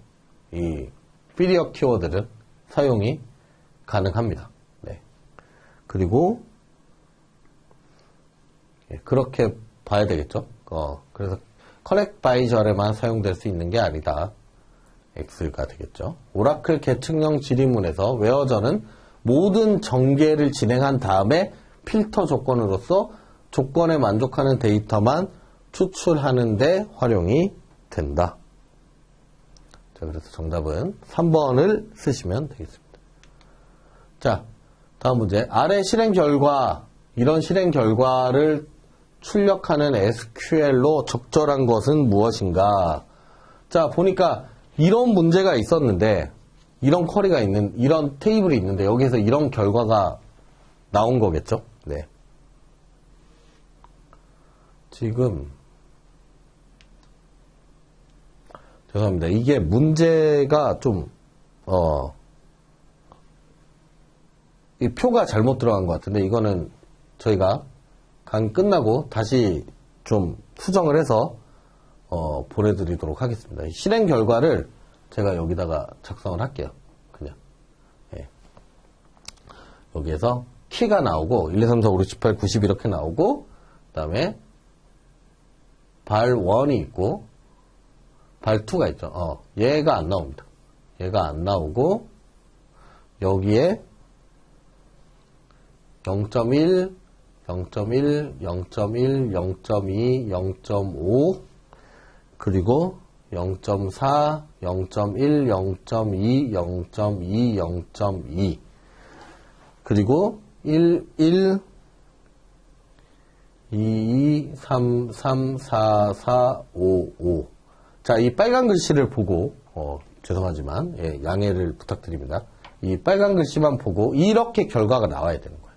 이 필리어 키워드는 사용이 가능합니다. 네. 그리고 그렇게 봐야 되겠죠. 그래서 커넥 바이 절에만 사용될 수 있는 게 아니다. X가 되겠죠. 오라클 계층형 지리문에서 웨어절은 모든 전개를 진행한 다음에 필터 조건으로서 조건에 만족하는 데이터만 추출하는 데 활용이 된다. 자, 그래서 정답은 3번을 쓰시면 되겠습니다. 자, 다음 문제. 아래 실행 결과, 이런 실행 결과를 출력하는 SQL로 적절한 것은 무엇인가? 자, 보니까 이런 문제가 있었는데, 이런 쿼리가 있는, 이런 테이블이 있는데, 여기에서 이런 결과가 나온 거겠죠? 네. 지금, 죄송합니다. 이게 문제가 좀, 이 표가 잘못 들어간 것 같은데, 이거는 저희가 강의 끝나고 다시 좀 수정을 해서, 보내드리도록 하겠습니다. 실행 결과를 제가 여기다가 작성을 할게요. 그냥. 예. 여기에서 키가 나오고, 1, 2, 3, 4, 5, 6, 7, 8, 90 이렇게 나오고, 그 다음에 발 1이 있고, 발 2가 있죠. 얘가 안 나옵니다. 얘가 안 나오고, 여기에 0.1, 0.1, 0.1, 0.2, 0.5, 그리고 0.4, 0.1, 0.2, 0.2, 0.2, 그리고 1, 1, 2, 2, 3, 3, 4, 4, 5, 5. 자, 이 빨간 글씨를 보고, 죄송하지만, 예, 양해를 부탁드립니다. 이 빨간 글씨만 보고, 이렇게 결과가 나와야 되는 거예요.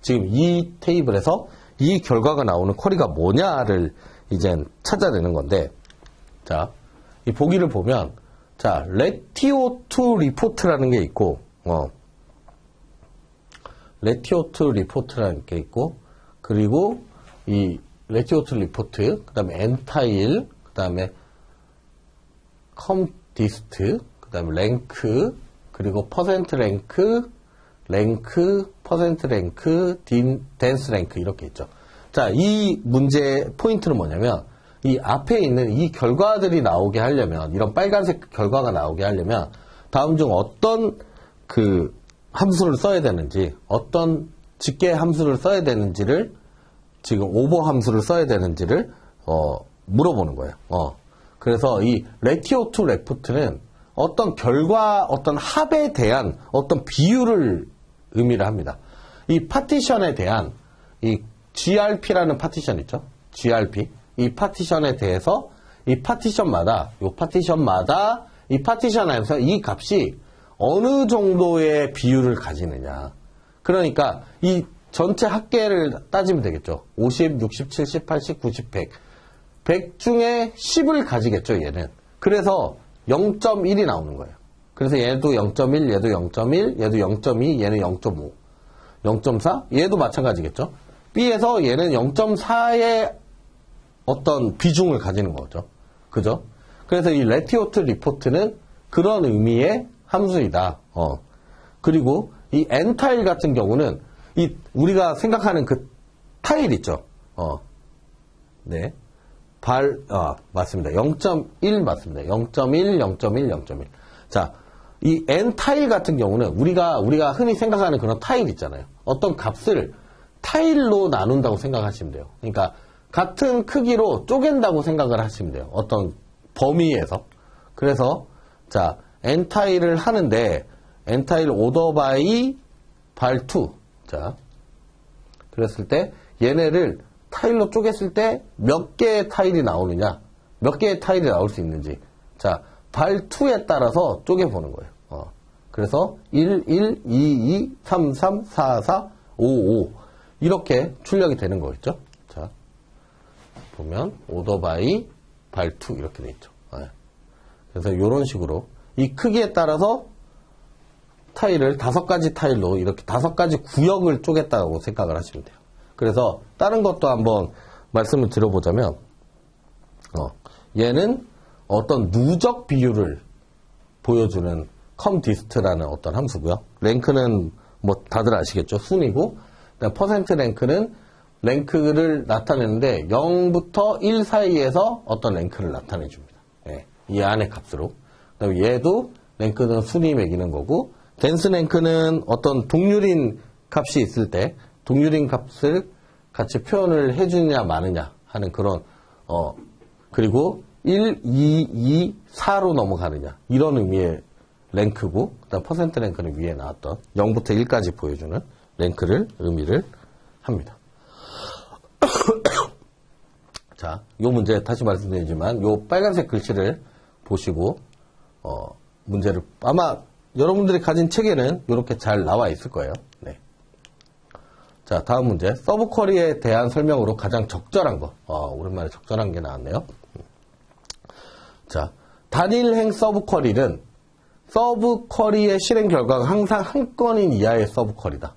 지금 이 테이블에서 이 결과가 나오는 쿼리가 뭐냐를 이제 찾아내는 건데, 자, 이 보기를 보면, 자, 레티오2 리포트라는 게 있고, 레티오2 리포트라는 게 있고, 그리고 이 레티오2 리포트, 그 다음에 엔타일, 그 다음에 컴디스트, 그 다음에 랭크, 그리고 퍼센트 랭크, 퍼센트 랭크, 댄스 랭크 이렇게 있죠. 자, 이 문제의 포인트는 뭐냐면 이 앞에 있는 이 결과들이 나오게 하려면, 이런 빨간색 결과가 나오게 하려면 다음 중 어떤 그 함수를 써야 되는지, 어떤 집계 함수를 써야 되는지를, 지금 오버 함수를 써야 되는지를 물어보는 거예요. 그래서 이 레티오2 레포트는 어떤 결과, 어떤 합에 대한 어떤 비율을 의미를 합니다. 이 파티션에 대한 이 GRP라는 파티션 있죠? GRP. 이 파티션에 대해서 이 파티션마다 이 파티션 안에서 이 값이 어느 정도의 비율을 가지느냐. 그러니까 이 전체 합계를 따지면 되겠죠. 50, 60, 70, 80, 90, 100. 100 중에 10을 가지겠죠, 얘는. 그래서 0.1이 나오는 거예요. 그래서 얘도 0.1, 얘도 0.1, 얘도 0.2, 얘는 0.5, 0.4, 얘도 마찬가지겠죠. B에서 얘는 0.4의 어떤 비중을 가지는 거죠. 그죠? 그래서 이 레티오2 리포트는 그런 의미의 함수이다. 그리고 이 N타일 같은 경우는 이 우리가 생각하는 그 타일 있죠. 네. 맞습니다. 0.1 맞습니다. 0.1, 0.1, 0.1. 자, 이 N타일 같은 경우는 우리가 흔히 생각하는 그런 타일 있잖아요. 어떤 값을 타일로 나눈다고 생각하시면 돼요. 그러니까 같은 크기로 쪼갠다고 생각을 하시면 돼요. 어떤 범위에서. 그래서 자, N타일을 하는데 N타일 오더 바이 발2. 자, 그랬을 때 얘네를 타일로 쪼갰을 때 몇 개의 타일이 나오느냐, 몇 개의 타일이 나올 수 있는지. 자, 발2에 따라서 쪼개보는 거예요. 그래서 1, 1, 2, 2, 3, 3, 4, 4, 5, 5. 이렇게 출력이 되는 거겠죠. 자, 보면 오더 바이 by2 이렇게 돼 있죠. 예. 그래서 이런 식으로 이 크기에 따라서 타일을 5가지 타일로 이렇게 5가지 구역을 쪼갰다고 생각을 하시면 돼요. 그래서 다른 것도 한번 말씀을 드려보자면 얘는 어떤 누적 비율을 보여주는 comdist라는 어떤 함수고요. 랭크는 뭐 다들 아시겠죠? 순이고 퍼센트 랭크는 랭크를 나타내는데 0부터 1 사이에서 어떤 랭크를 나타내 줍니다. 예, 이 안의 값으로. 그다음에 얘도 랭크는 순이 매기는 거고 댄스 랭크는 어떤 동률인 값이 있을 때 동률인 값을 같이 표현을 해주느냐 마느냐 하는 그런 그리고 1, 2, 2, 4로 넘어가느냐 이런 의미의 랭크고 그다음 퍼센트 랭크는 위에 나왔던 0부터 1까지 보여주는 랭크를 의미를 합니다. 자, 요 문제 다시 말씀드리지만 요 빨간색 글씨를 보시고 문제를 아마 여러분들이 가진 책에는 이렇게 잘 나와 있을 거예요. 네. 자, 다음 문제. 서브 쿼리에 대한 설명으로 가장 적절한 거. 오랜만에 적절한 게 나왔네요. 자, 단일행 서브 쿼리는 서브 쿼리의 실행 결과가 항상 한 건인 이하의 서브 쿼리다.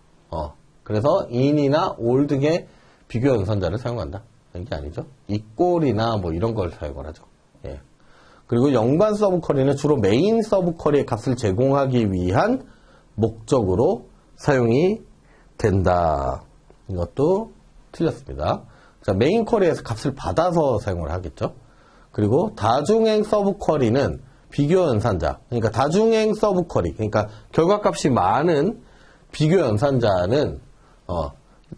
그래서 in이나 all 등의 비교 연산자를 사용한다. 이게 아니죠. equal이나 뭐 이런 걸 사용을 하죠. 예. 그리고 연관 서브 쿼리는 주로 메인 서브 쿼리의 값을 제공하기 위한 목적으로 사용이 된다. 이것도 틀렸습니다. 자, 메인 쿼리에서 값을 받아서 사용을 하겠죠. 그리고 다중행 서브 쿼리는 비교 연산자, 그러니까 다중행 서브 쿼리, 그러니까 결과값이 많은 비교 연산자는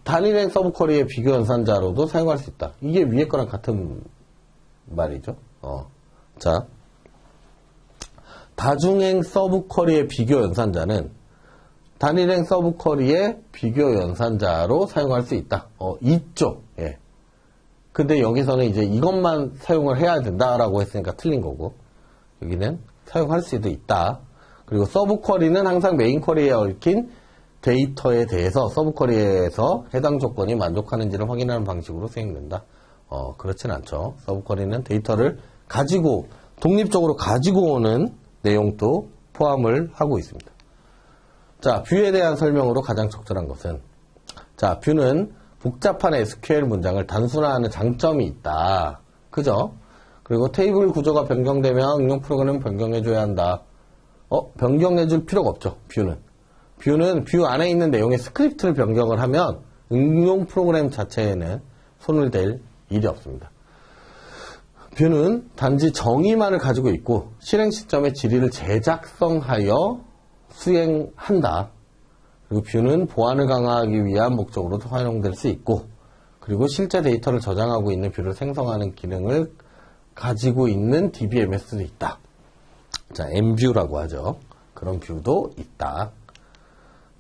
단일행 서브 쿼리의 비교 연산자로도 사용할 수 있다. 이게 위에 거랑 같은 말이죠. 자, 다중행 서브 쿼리의 비교 연산자는 단일행 서브 쿼리의 비교 연산자로 사용할 수 있다. 있죠. 예. 근데 여기서는 이제 이것만 사용을 해야 된다라고 했으니까 틀린 거고, 여기는 사용할 수도 있다. 그리고 서브 쿼리는 항상 메인 쿼리에 얽힌 데이터에 대해서 서브 쿼리에서 해당 조건이 만족하는지를 확인하는 방식으로 수행된다. 그렇진 않죠. 서브 쿼리는 데이터를 가지고 독립적으로 가지고 오는 내용도 포함을 하고 있습니다. 자, 뷰에 대한 설명으로 가장 적절한 것은, 자, 뷰는 복잡한 SQL 문장을 단순화하는 장점이 있다. 그죠? 그리고 테이블 구조가 변경되면 응용 프로그램은 변경해줘야 한다. 변경해줄 필요가 없죠. 뷰는 뷰 안에 있는 내용의 스크립트를 변경을 하면 응용 프로그램 자체에는 손을 댈 일이 없습니다. 뷰는 단지 정의만을 가지고 있고 실행 시점에 질의를 재작성하여 수행한다. 그리고 뷰는 보안을 강화하기 위한 목적으로도 활용될 수 있고, 그리고 실제 데이터를 저장하고 있는 뷰를 생성하는 기능을 가지고 있는 DBMS도 있다. 자, MView라고 하죠. 그런 뷰도 있다.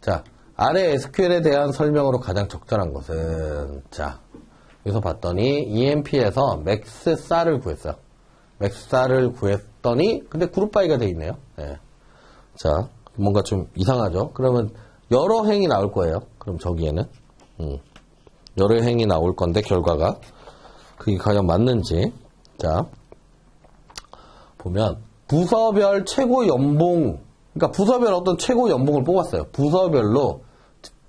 자, 아래 SQL에 대한 설명으로 가장 적절한 것은, 자, 여기서 봤더니 EMP에서 맥스쌀을 구했어요. 맥스쌀을 구했더니, 근데 그룹 바이가 돼 있네요. 네. 자, 뭔가 좀 이상하죠? 그러면 여러 행이 나올 거예요. 그럼 저기에는. 여러 행이 나올 건데, 결과가. 그게 과연 맞는지. 자, 보면, 부서별 최고 연봉, 그러니까 부서별 어떤 최고 연봉을 뽑았어요. 부서별로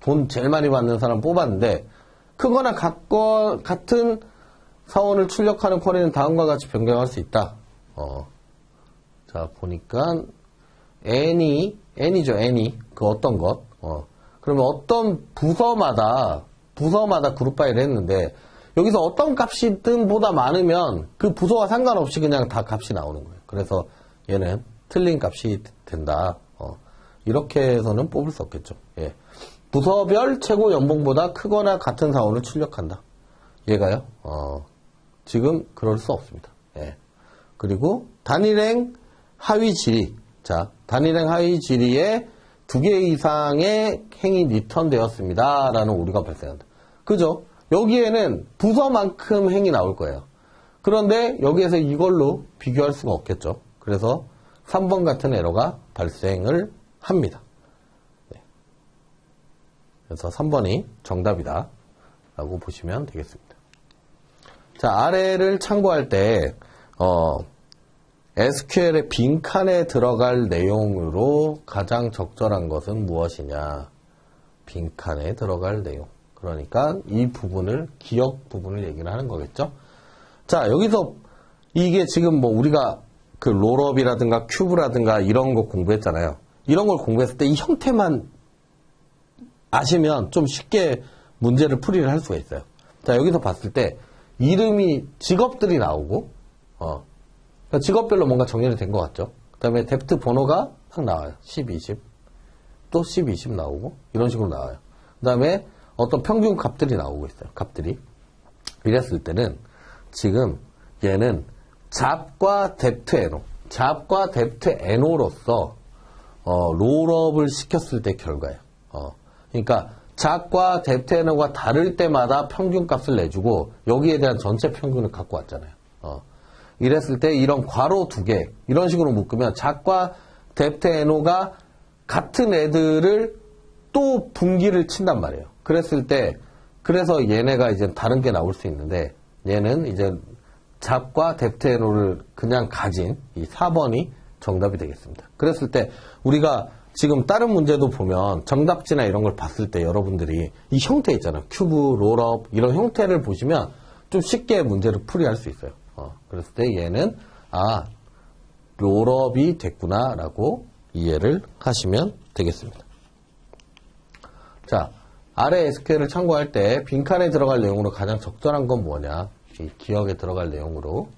돈 제일 많이 받는 사람 뽑았는데, 크거나 같은 사원을 출력하는 쿼리는 다음과 같이 변경할 수 있다. 자, 보니까, N이죠, N이. 그 어떤 것. 그러면 어떤 부서마다 그룹 파일을 했는데, 여기서 어떤 값이든 보다 많으면 그 부서와 상관없이 그냥 다 값이 나오는 거예요. 그래서 얘는 틀린 값이 된다. 이렇게 해서는 뽑을 수 없겠죠. 예. 부서별 최고 연봉보다 크거나 같은 사원을 출력한다. 얘가요, 지금 그럴 수 없습니다. 예. 그리고 단일행 하위 질의. 자, 단일행 하위 질의에 2개 이상의 행이 리턴되었습니다. 라는 오류가 발생한다. 그죠? 여기에는 부서만큼 행이 나올 거예요. 그런데 여기에서 이걸로 비교할 수가 없겠죠. 그래서 3번 같은 에러가 발생을 합니다. 네. 그래서 3번이 정답이다 라고 보시면 되겠습니다. 자, 아래를 참고할 때 SQL의 빈칸에 들어갈 내용으로 가장 적절한 것은 무엇이냐? 빈칸에 들어갈 내용. 그러니까 이 부분을, 기억 부분을 얘기를 하는 거겠죠? 자, 여기서 이게 지금 뭐 우리가 그 롤업이라든가 큐브라든가 이런 거 공부했잖아요. 이런 걸 공부했을 때 이 형태만 아시면 좀 쉽게 문제를 풀이를 할 수가 있어요. 자, 여기서 봤을 때 이름이 직업들이 나오고, 그러니까 직업별로 뭔가 정리가 된 것 같죠? 그 다음에 데프트 번호가 딱 나와요. 10, 20. 또 10, 20 나오고, 이런 식으로 나와요. 그 다음에 어떤 평균 값들이 나오고 있어요. 값들이. 이랬을 때는 지금 얘는 잡과 데프트 NO. 잡과 데프트 NO로서, 롤업을 시켰을 때 결과예요. 그러니까 잡과 데프트 NO가 다를 때마다 평균 값을 내주고, 여기에 대한 전체 평균을 갖고 왔잖아요. 이랬을 때 이런 괄호 두 개, 이런 식으로 묶으면 잡과 데프트 NO가 같은 애들을 또 분기를 친단 말이에요. 그랬을 때, 그래서 얘네가 이제 다른 게 나올 수 있는데, 얘는 이제 잡과 데프트 NO를 그냥 가진 이 4번이 정답이 되겠습니다. 그랬을 때, 우리가 지금 다른 문제도 보면 정답지나 이런 걸 봤을 때 여러분들이 이 형태 있잖아요. 큐브, 롤업, 이런 형태를 보시면 좀 쉽게 문제를 풀이할 수 있어요. 그랬을 때 얘는, 롤업이 됐구나, 라고 이해를 하시면 되겠습니다. 자, 아래 SQL을 참고할 때 빈칸에 들어갈 내용으로 가장 적절한 건 뭐냐? 이 기억에 들어갈 내용으로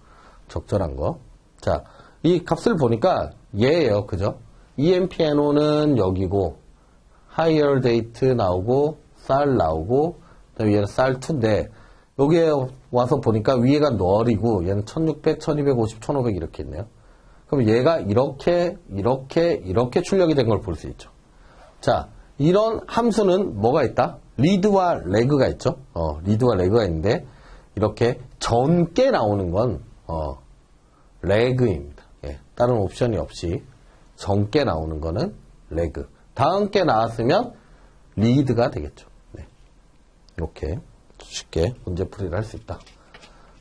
적절한 거. 자, 이 값을 보니까 얘예요. 그죠? EMPNO는 여기고, higher date 나오고, 쌀 나오고, 그다음에 얘는 쌀2인데, 여기에 와서 보니까 위에가 널이고, 얘는 1600, 1250, 1500 이렇게 있네요. 그럼 얘가 이렇게 출력이 된 걸 볼 수 있죠. 자, 이런 함수는 뭐가 있다? 리드와 레그가 있죠. 리드와 레그가 있는데 이렇게 전께 나오는 건 레그입니다. 예, 다른 옵션이 없이 전께 나오는 거는 레그. 다음 게 나왔으면 리드가 되겠죠. 네. 이렇게 쉽게 문제풀이를 할 수 있다.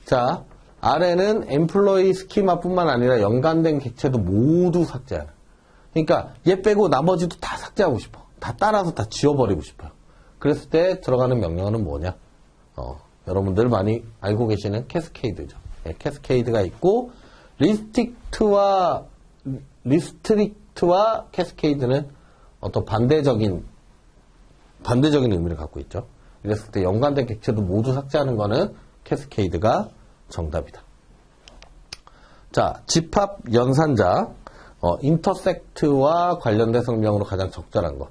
자, 아래는 엠플로이 스키마뿐만 아니라 연관된 객체도 모두 삭제하는. 그러니까 얘 빼고 나머지도 다 삭제하고 싶어. 다 따라서 다 지워버리고 싶어요. 그랬을 때 들어가는 명령어는 뭐냐? 여러분들 많이 알고 계시는 캐스케이드죠. 네, 캐스케이드가 있고 리스트릭트와 캐스케이드는 어떤 반대적인 의미를 갖고 있죠. 이랬을 때 연관된 객체도 모두 삭제하는 거는 캐스케이드가 정답이다. 자, 집합 연산자, 인터섹트와 관련된 설명으로 가장 적절한 거.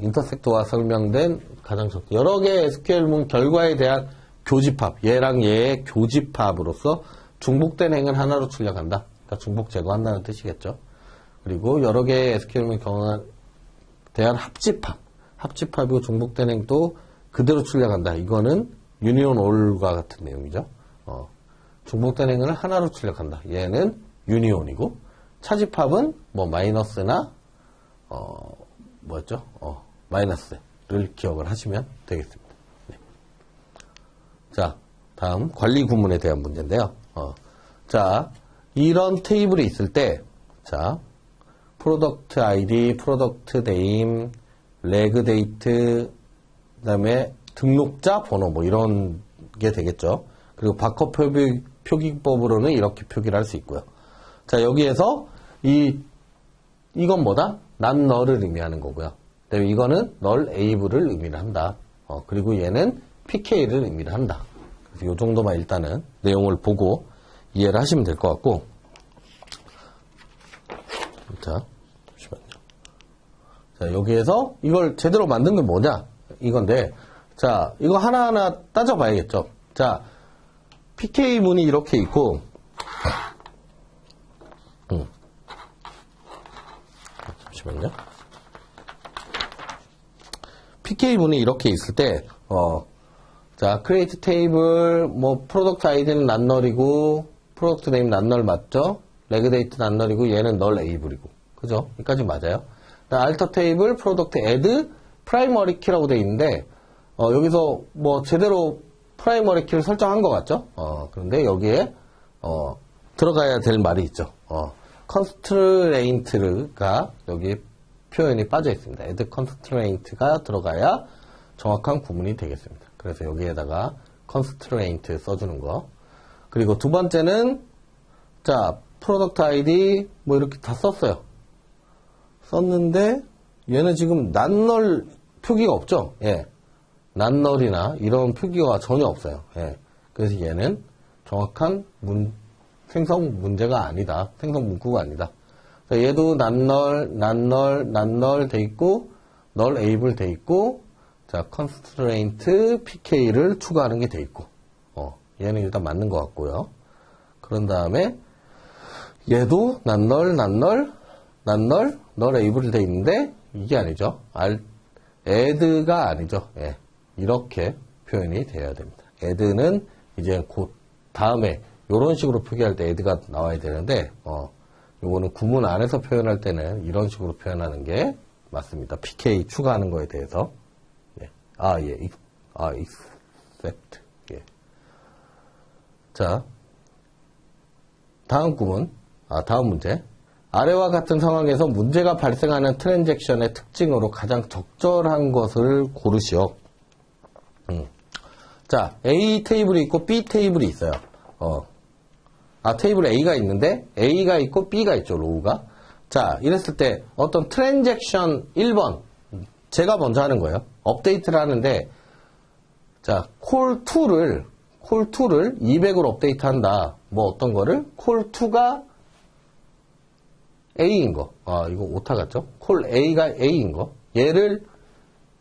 인터섹트와 설명된 가장 적절한 여러 개의 SQL문 결과에 대한 교집합, 얘랑 얘의 교집합으로서 중복된 행을 하나로 출력한다. 그러니까 중복 제거한다는 뜻이겠죠. 그리고 여러 개의 SQL문 경우에 대한 합집합이고 중복된 행도 그대로 출력한다. 이거는 유니온 올과 같은 내용이죠. 중복된 행을 하나로 출력한다. 얘는 유니온이고, 차집합은 뭐 마이너스나 뭐였죠? 마이너스를 기억을 하시면 되겠습니다. 네. 자, 다음 관리 구문에 대한 문제인데요. 자, 이런 테이블이 있을 때, 자, 프로덕트 아이디, 프로덕트 네임, 레그 데이트, 그다음에 등록자 번호 뭐 이런 게 되겠죠. 그리고 바커 표기법으로는 이렇게 표기를 할 수 있고요. 자, 여기에서 이건 뭐다? 난 너를 의미하는 거고요. 그다음에 이거는 널 에이블을 의미를 한다. 그리고 얘는 PK를 의미를 한다. 그래서 이 정도만 일단은 내용을 보고 이해를 하시면 될 것 같고. 자, 잠시만요. 자, 여기에서 이걸 제대로 만든 게 뭐냐? 이건데, 자, 이거 하나하나 따져봐야겠죠. 자, PK문이 이렇게 있고, 잠시만요. PK문이 이렇게 있을 때, 자, create table, 뭐, product id는 난널이고, product name 난널 맞죠? leg date 난널이고, 얘는 null able이고. 그죠? 여기까지 맞아요. alter table, product add, primary key라고 되어 있는데, 여기서 뭐, 제대로 primary key를 설정한 것 같죠? 그런데 여기에, 들어가야 될 말이 있죠. constraint가 여기 표현이 빠져 있습니다. add constraint가 들어가야 정확한 구문이 되겠습니다. 그래서 여기에다가 constraint 써주는 거. 그리고 두 번째는 자, product ID 뭐 이렇게 다 썼어요. 썼는데 얘는 지금 난널 표기가 없죠. 예. 난널이나 이런 표기가 전혀 없어요. 예. 그래서 얘는 정확한 생성 문제가 아니다. 생성 문구가 아니다. 얘도 난널 돼 있고, null able 돼 있고, 자, constraint pk를 추가하는 게 돼 있고, 얘는 일단 맞는 것 같고요. 그런 다음에, 얘도 null able 돼 있는데, 이게 아니죠. add가 아니죠. 예. 이렇게 표현이 되어야 됩니다. add는 이제 곧 다음에, 이런 식으로 표기할 때 add가 나와야 되는데, 요거는 구문 안에서 표현할 때는 이런 식으로 표현하는 게 맞습니다. pk 추가하는 거에 대해서. 예. except. 예. 자. 다음 문제. 아래와 같은 상황에서 문제가 발생하는 트랜잭션의 특징으로 가장 적절한 것을 고르시오. 자, A 테이블이 있고 B 테이블이 있어요. 테이블에 A가 있는데 A가 있고 B가 있죠, 로우가. 자, 이랬을 때 어떤 트랜잭션 1번 제가 먼저 하는 거예요. 업데이트를 하는데 자, 콜2를 200으로 업데이트한다. 뭐 어떤 거를 콜2가 A인 거. 이거 오타 같죠? 콜 A가 A인 거. 얘를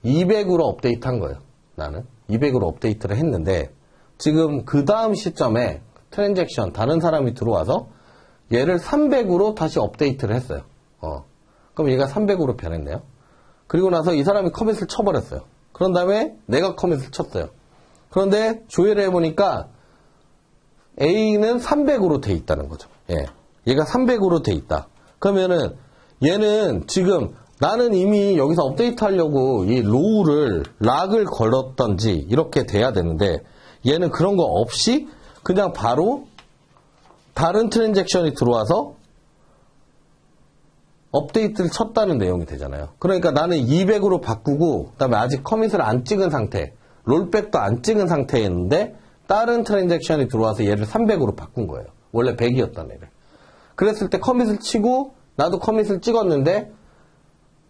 200으로 업데이트한 거예요. 나는 200으로 업데이트를 했는데 지금 그 다음 시점에 트랜잭션 다른 사람이 들어와서 얘를 300으로 다시 업데이트를 했어요. 그럼 얘가 300으로 변했네요. 그리고 나서 이 사람이 커밋을 쳐버렸어요. 그런 다음에 내가 커밋을 쳤어요. 그런데 조회를 해보니까 A는 300으로 돼 있다는 거죠. 예. 얘가 300으로 돼 있다. 그러면은 얘는 지금 나는 이미 여기서 업데이트 하려고 이 로우를 락을 걸었던지 이렇게 돼야 되는데 얘는 그런 거 없이 그냥 바로 다른 트랜잭션이 들어와서 업데이트를 쳤다는 내용이 되잖아요. 그러니까 나는 200으로 바꾸고 그다음에 아직 커밋을 안 찍은 상태, 롤백도 안 찍은 상태였는데 다른 트랜잭션이 들어와서 얘를 300으로 바꾼 거예요. 원래 100이었던 애를. 그랬을 때 커밋을 치고 나도 커밋을 찍었는데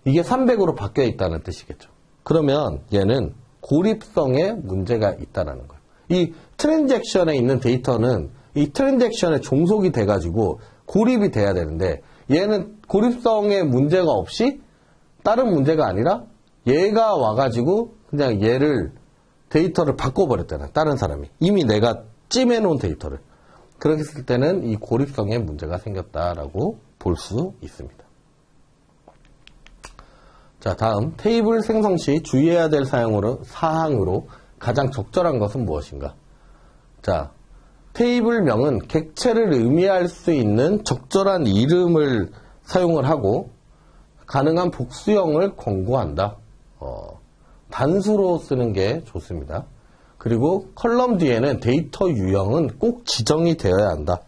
이게 300으로 바뀌어 있다는 뜻이겠죠. 그러면 얘는 고립성에 문제가 있다는 거예요. 이 트랜잭션에 있는 데이터는 이 트랜잭션에 종속이 돼가지고 고립이 돼야 되는데 얘는 고립성에 문제가 없이 다른 문제가 아니라 얘가 와가지고 그냥 얘를 데이터를 바꿔버렸잖아요. 다른 사람이. 이미 내가 찜해놓은 데이터를. 그렇게 했을 때는 이 고립성에 문제가 생겼다라고 볼 수 있습니다. 자, 다음 테이블 생성 시 주의해야 될 사항으로 가장 적절한 것은 무엇인가? 자, 테이블명은 객체를 의미할 수 있는 적절한 이름을 사용을 하고 가능한 복수형을 권고한다. 단수로 쓰는 게 좋습니다. 그리고 컬럼 뒤에는 데이터 유형은 꼭 지정이 되어야 한다.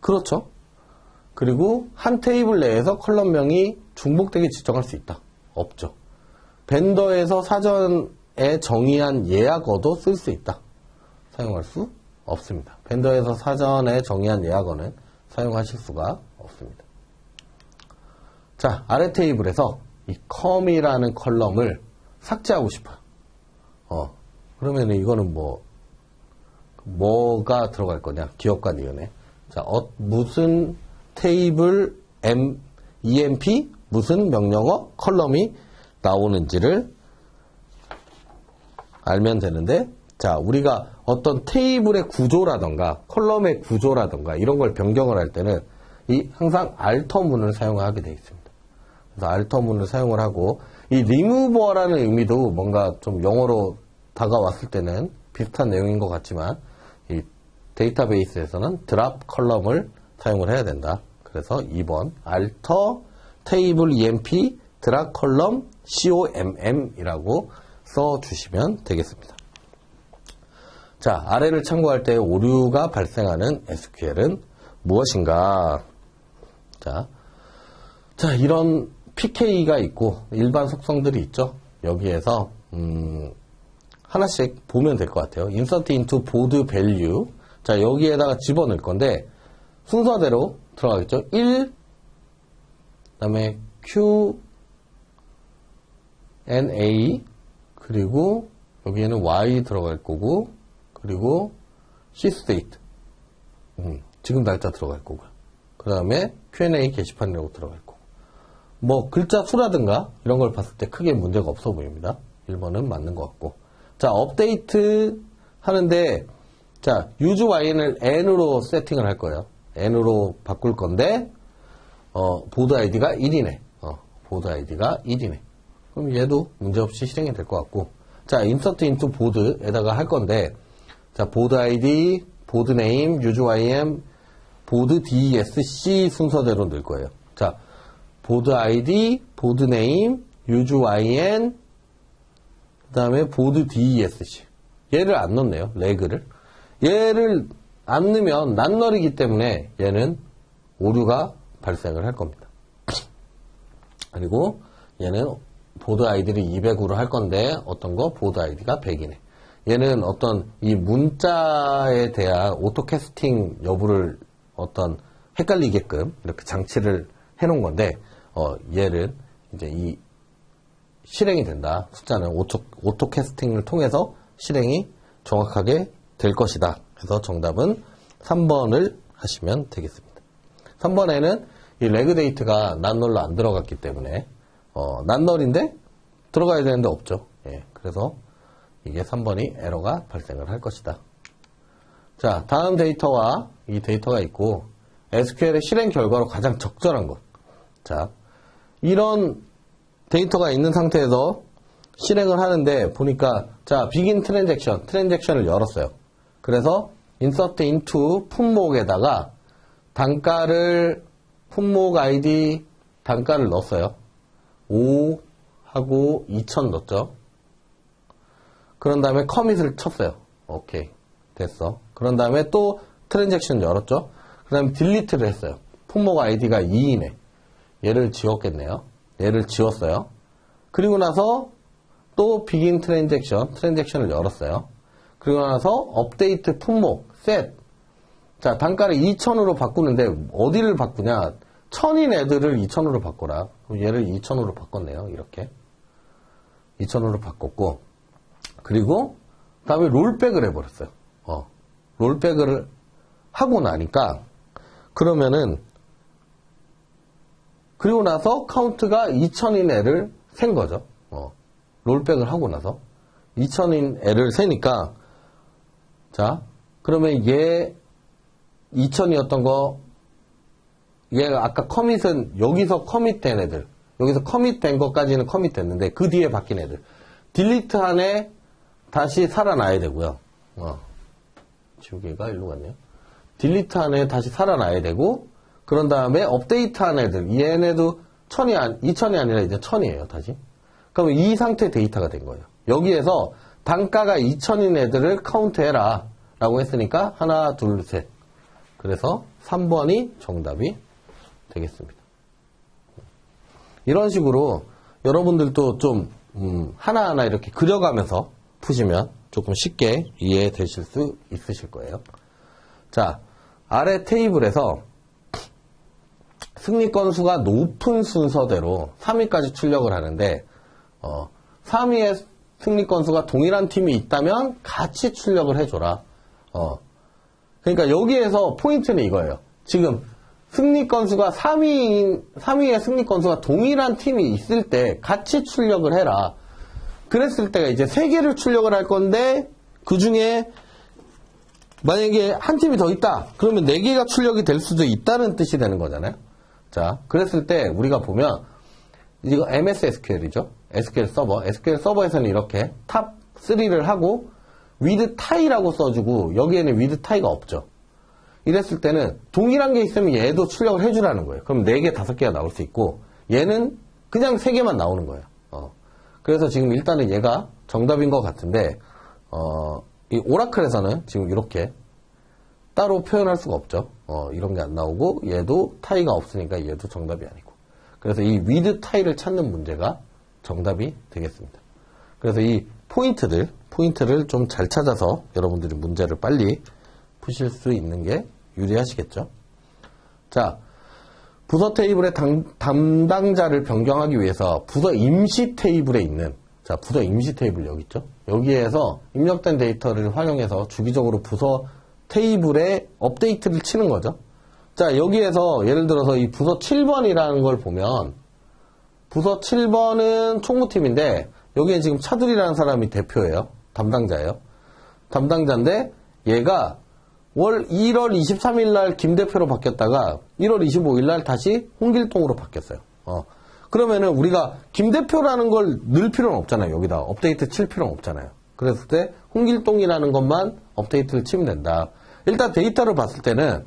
그렇죠? 그리고 한 테이블 내에서 컬럼명이 중복되게 지정할 수 있다. 없죠. 벤더에서 사전에 정의한 예약어도 쓸 수 있다. 사용할 수 없습니다. 벤더에서 사전에 정의한 예약어는 사용하실 수가 없습니다. 자, 아래 테이블에서 이 com이라는 컬럼을 삭제하고 싶어요. 그러면 이거는 뭐가 들어갈 거냐? 기업과 니은에. 자, 무슨 테이블 emp 무슨 명령어 컬럼이 나오는지를 알면 되는데, 자, 우리가 어떤 테이블의 구조라던가 컬럼의 구조라던가 이런 걸 변경을 할 때는 항상 알터문을 사용하게 되어 있습니다. 그래서 알터문을 사용을 하고 이 remover라는 의미도 뭔가 좀 영어로 다가왔을 때는 비슷한 내용인 것 같지만 이 데이터베이스에서는 드랍 컬럼을 사용을 해야 된다. 그래서 2번 alter table emp 드랍 컬럼 comm이라고 써주시면 되겠습니다. 자, 아래를 참고할 때 오류가 발생하는 SQL은 무엇인가? 자, 이런 PK가 있고 일반 속성들이 있죠. 여기에서 하나씩 보면 될 것 같아요. Insert into board value. 자, 여기에다가 집어넣을 건데 순서대로 들어가겠죠. 1, 그다음에 Q, N, A, 그리고 여기에는 Y 들어갈 거고, 그리고 C state. 지금 날짜 들어갈 거고요. 그 다음에 Q&A 게시판이라고 들어갈 거고. 뭐 글자 수라든가 이런 걸 봤을 때 크게 문제가 없어 보입니다. 1번은 맞는 것 같고. 자, 업데이트 하는데, 자, use y를 n으로 세팅을 할 거예요. n으로 바꿀 건데, 보드 아이디가 1이네. 보드 아이디가 1이네. 그럼 얘도 문제없이 실행이 될 것 같고. 자, insert into board에다가 할 건데, 자, 보드 아이디, 보드 네임, use ym, 보드 DESC 순서대로 넣을 거예요. 자, 보드 아이디, 보드 네임, use yn, 그 다음에 보드 DESC. 얘를 안 넣네요. 레그를. 얘를 안 넣으면 낱널이기 때문에 얘는 오류가 발생을 할 겁니다. 그리고 얘는 보드 아이디를 200으로 할 건데 어떤 거? 보드 아이디가 100이네. 얘는 어떤 이 문자에 대한 오토캐스팅 여부를 어떤 헷갈리게끔 이렇게 장치를 해놓은 건데 얘를 이제 이 실행이 된다. 숫자는 오토캐스팅을 통해서 실행이 정확하게 될 것이다. 그래서 정답은 3번을 하시면 되겠습니다. 3번에는 이 레그 데이트가 낱널로 안 들어갔기 때문에 낱널인데 들어가야 되는데 없죠. 예, 그래서 이게 3번이 에러가 발생을 할 것이다. 자, 다음 데이터와 이 데이터가 있고 SQL의 실행 결과로 가장 적절한 것. 자, 이런 데이터가 있는 상태에서 실행을 하는데 보니까 자, begin 트랜잭션을 열었어요. 그래서 insert into 품목에다가 단가를 품목 아이디 단가를 넣었어요. 5하고 2000 넣었죠. 그런 다음에 커밋을 쳤어요. 오케이. 됐어. 그런 다음에 또 트랜잭션 열었죠. 그 다음에 딜리트를 했어요. 품목 아이디가 2이네. 얘를 지웠겠네요. 얘를 지웠어요. 그리고 나서 또 begin 트랜잭션을 열었어요. 그리고 나서 업데이트 품목, 셋. 자, 단가를 2000으로 바꾸는데 어디를 바꾸냐? 1000인 애들을 2000으로 바꿔라. 그럼 얘를 2000으로 바꿨네요. 이렇게. 2000으로 바꿨고. 그리고 다음에 롤백을 해버렸어요. 롤백을 하고 나니까 그러면은 그리고 나서 카운트가 2000인 애를 센 거죠. 롤백을 하고 나서 2000인 애를 세니까 자, 그러면 얘 2000이었던 거 얘가 아까 커밋은 여기서 커밋된 애들 여기서 커밋된 것까지는 커밋됐는데 그 뒤에 바뀐 애들 딜리트한 애 다시 살아나야 되고요. 지우개가 일로 갔네요. 딜리트한 애 다시 살아나야 되고 그런 다음에 업데이트한 애들 얘네도 2000이 아니라 이제 1000이에요. 다시. 그럼 이 상태 데이터가 된 거예요. 여기에서 단가가 2000인 애들을 카운트해라 라고 했으니까 하나 둘 셋 그래서 3번이 정답이 되겠습니다. 이런 식으로 여러분들도 좀 하나하나 이렇게 그려가면서 푸시면 조금 쉽게 이해되실 수 있으실 거예요. 자, 아래 테이블에서 승리 건수가 높은 순서대로 3위까지 출력을 하는데 3위의 승리 건수가 동일한 팀이 있다면 같이 출력을 해줘라. 그러니까 여기에서 포인트는 이거예요. 지금 승리 건수가 3위의 승리 건수가 동일한 팀이 있을 때 같이 출력을 해라. 그랬을 때가 이제 3개를 출력을 할 건데 그 중에 만약에 한 팀이 더 있다. 그러면 4개가 출력이 될 수도 있다는 뜻이 되는 거잖아요. 자, 그랬을 때 우리가 보면 이거 MS SQL이죠. SQL 서버에서는 이렇게 탑 3를 하고 with tie라고 써주고 여기에는 with tie가 없죠. 이랬을 때는 동일한 게 있으면 얘도 출력을 해주라는 거예요. 그럼 4개, 5개가 나올 수 있고 얘는 그냥 3개만 나오는 거예요. 그래서 지금 일단은 얘가 정답인 것 같은데 이 오라클에서는 지금 이렇게 따로 표현할 수가 없죠. 이런 게 안 나오고 얘도 타이가 없으니까 얘도 정답이 아니고. 그래서 이 with 타이를 찾는 문제가 정답이 되겠습니다. 그래서 이 포인트를 좀 잘 찾아서 여러분들이 문제를 빨리 푸실 수 있는 게 유리하시겠죠. 자, 부서 테이블의 담당자를 변경하기 위해서 부서 임시 테이블에 있는, 자, 부서 임시 테이블 여기 있죠. 여기에서 입력된 데이터를 활용해서 주기적으로 부서 테이블에 업데이트를 치는 거죠. 자, 여기에서 예를 들어서 이 부서 7번이라는 걸 보면 부서 7번은 총무팀인데 여기에 지금 차두리라는 사람이 대표예요. 담당자예요. 담당자인데 얘가 월 1월 23일 날 김 대표로 바뀌었다가 1월 25일 날 다시 홍길동으로 바뀌었어요. 그러면은 우리가 김 대표라는 걸 넣을 필요는 없잖아요. 여기다 업데이트 칠 필요는 없잖아요. 그랬을 때 홍길동이라는 것만 업데이트를 치면 된다. 일단 데이터를 봤을 때는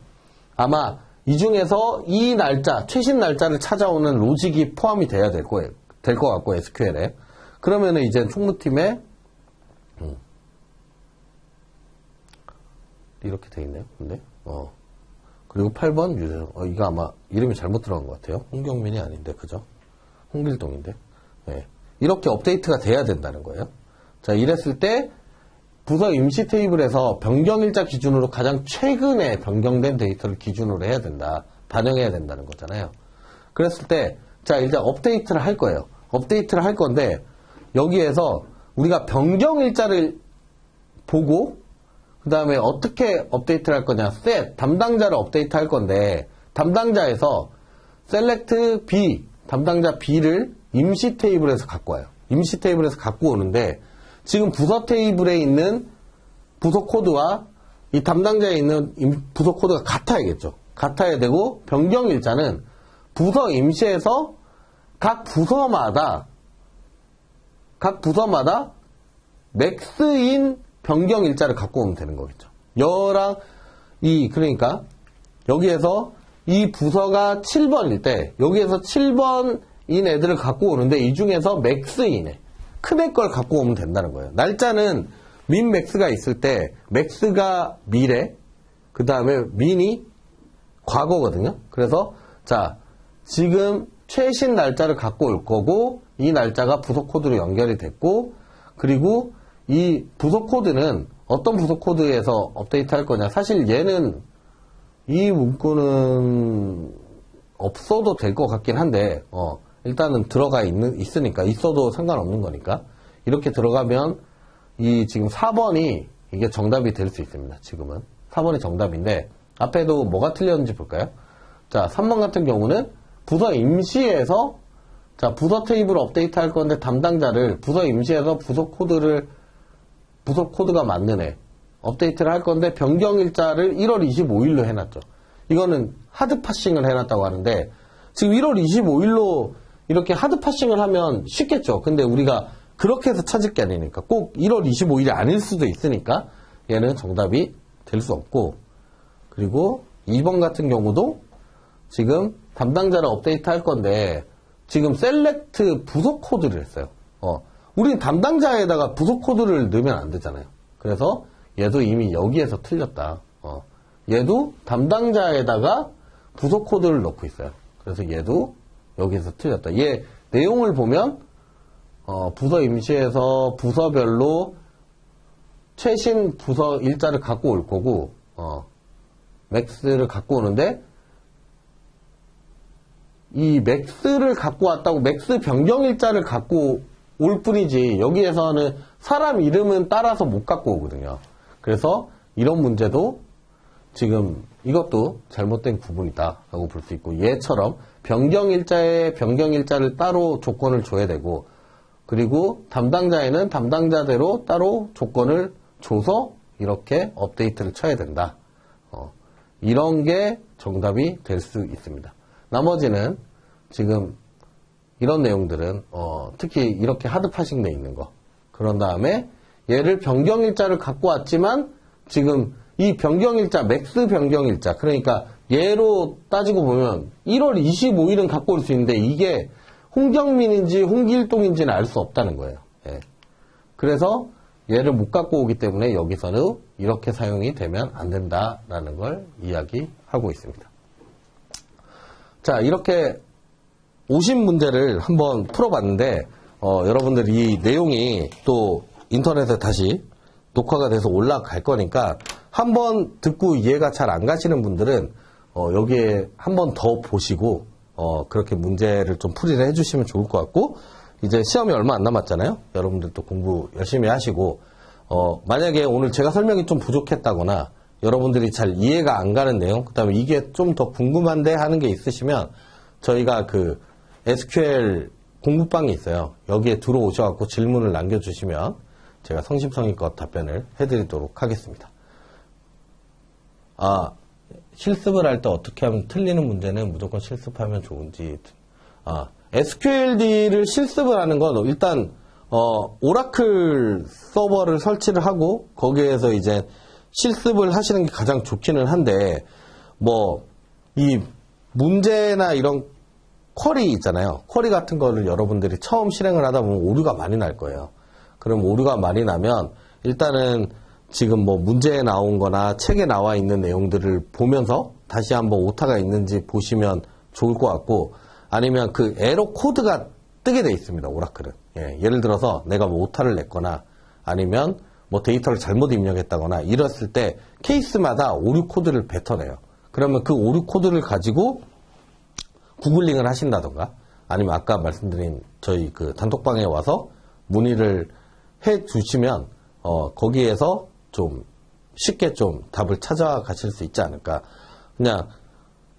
아마 이 중에서 이 날짜, 최신 날짜를 찾아오는 로직이 포함이 돼야 될 것 같고, SQL에. 그러면은 이제 총무팀에, 이렇게 돼 있네요. 근데, 그리고 8번 유재석. 이거 아마 이름이 잘못 들어간 것 같아요. 홍경민이 아닌데, 그죠? 홍길동인데. 네. 이렇게 업데이트가 돼야 된다는 거예요. 자, 이랬을 때, 부서 임시 테이블에서 변경일자 기준으로 가장 최근에 변경된 데이터를 기준으로 해야 된다. 반영해야 된다는 거잖아요. 그랬을 때, 자, 일단 업데이트를 할 거예요. 업데이트를 할 건데, 여기에서 우리가 변경일자를 보고, 그 다음에 어떻게 업데이트를 할 거냐. 담당자를 업데이트 할 건데, 담당자에서 select B, 담당자 B를 임시 테이블에서 갖고 와요. 임시 테이블에서 갖고 오는데, 지금 부서 테이블에 있는 부서 코드와 이 담당자에 있는 부서 코드가 같아야겠죠. 같아야 되고 변경일자는 부서 임시에서 각 부서마다 맥스인 변경일자를 갖고 오면 되는 거겠죠. 그러니까 여기에서 이 부서가 7번일 때 여기에서 7번인 애들을 갖고 오는데 이 중에서 맥스인에 큰 애 걸 갖고 오면 된다는 거예요. 날짜는 민 맥스가 있을 때 맥스가 미래, 그 다음에 민이 과거거든요. 그래서 자, 지금 최신 날짜를 갖고 올 거고 이 날짜가 부서 코드로 연결이 됐고 그리고 이 부서 코드는 어떤 부서 코드에서 업데이트 할 거냐. 사실 얘는 이 문구는 없어도 될 것 같긴 한데 일단은 들어가 있으니까 있어도 상관없는 거니까 이렇게 들어가면 이 지금 4번이 이게 정답이 될 수 있습니다. 지금은 4번이 정답인데 앞에도 뭐가 틀렸는지 볼까요? 자, 3번 같은 경우는 부서 임시에서 자, 부서 테이블 업데이트 할 건데 담당자를 부서 임시에서 부서 코드가 맞는 애 업데이트를 할 건데 변경일자를 1월 25일로 해놨죠. 이거는 하드 파싱을 해놨다고 하는데 지금 1월 25일로 이렇게 하드 파싱을 하면 쉽겠죠. 근데 우리가 그렇게 해서 찾을 게 아니니까 꼭 1월 25일이 아닐 수도 있으니까 얘는 정답이 될 수 없고 그리고 2번 같은 경우도 지금 담당자를 업데이트 할 건데 지금 셀렉트 부서 코드를 했어요. 우린 담당자에다가 부서 코드를 넣으면 안 되잖아요. 그래서 얘도 이미 여기에서 틀렸다. 얘도 담당자에다가 부서 코드를 넣고 있어요. 그래서 얘도 여기에서 틀렸다. 얘 내용을 보면 부서 임시에서 부서별로 최신 부서 일자를 갖고 올 거고 맥스를 갖고 오는데 이 맥스를 갖고 왔다고 맥스 변경 일자를 갖고 올 뿐이지 여기에서는 사람 이름은 따라서 못 갖고 오거든요. 그래서 이런 문제도 지금 이것도 잘못된 구분이다 라고 볼 수 있고 얘처럼 변경일자에 변경일자를 따로 조건을 줘야 되고 그리고 담당자에는 담당자대로 따로 조건을 줘서 이렇게 업데이트를 쳐야 된다. 이런 게 정답이 될 수 있습니다. 나머지는 지금 이런 내용들은 특히 이렇게 하드 파싱돼 있는 거 그런 다음에 얘를 변경일자를 갖고 왔지만 지금 이 변경일자 맥스 변경일자 그러니까 얘로 따지고 보면 1월 25일은 갖고 올 수 있는데 이게 홍경민인지 홍길동인지는 알 수 없다는 거예요. 예. 그래서 얘를 못 갖고 오기 때문에 여기서는 이렇게 사용이 되면 안 된다라는 걸 이야기하고 있습니다. 자, 이렇게 오신 문제를 한번 풀어봤는데 여러분들 이 내용이 또 인터넷에 다시 녹화가 돼서 올라갈 거니까 한번 듣고 이해가 잘 안 가시는 분들은 여기에 한번 더 보시고 그렇게 문제를 좀 풀이를 해주시면 좋을 것 같고, 이제 시험이 얼마 안 남았잖아요. 여러분들도 공부 열심히 하시고 만약에 오늘 제가 설명이 좀 부족했다거나 여러분들이 잘 이해가 안 가는 내용, 그 다음에 이게 좀 더 궁금한데 하는 게 있으시면 저희가 그 SQL 공부방이 있어요. 여기에 들어오셔갖고 질문을 남겨주시면 제가 성심성의껏 답변을 해드리도록 하겠습니다. 실습을 할 때 어떻게 하면 틀리는 문제는 무조건 실습하면 좋은지. SQLD를 실습을 하는 건 일단 오라클 서버를 설치를 하고 거기에서 이제 실습을 하시는 게 가장 좋기는 한데, 뭐 이 문제나 이런 쿼리 있잖아요. 쿼리 같은 거를 여러분들이 처음 실행을 하다 보면 오류가 많이 날 거예요. 그럼 오류가 많이 나면 일단은 지금 뭐 문제에 나온 거나 책에 나와 있는 내용들을 보면서 다시 한번 오타가 있는지 보시면 좋을 것 같고, 아니면 그 에러 코드가 뜨게 돼 있습니다. 오라클은. 예를 들어서 내가 뭐 오타를 냈거나 아니면 뭐 데이터를 잘못 입력했다거나 이랬을 때 케이스마다 오류 코드를 뱉어내요. 그러면 그 오류 코드를 가지고 구글링을 하신다던가 아니면 아까 말씀드린 저희 그 단톡방에 와서 문의를 해 주시면 거기에서 좀 쉽게 좀 답을 찾아가실 수 있지 않을까. 그냥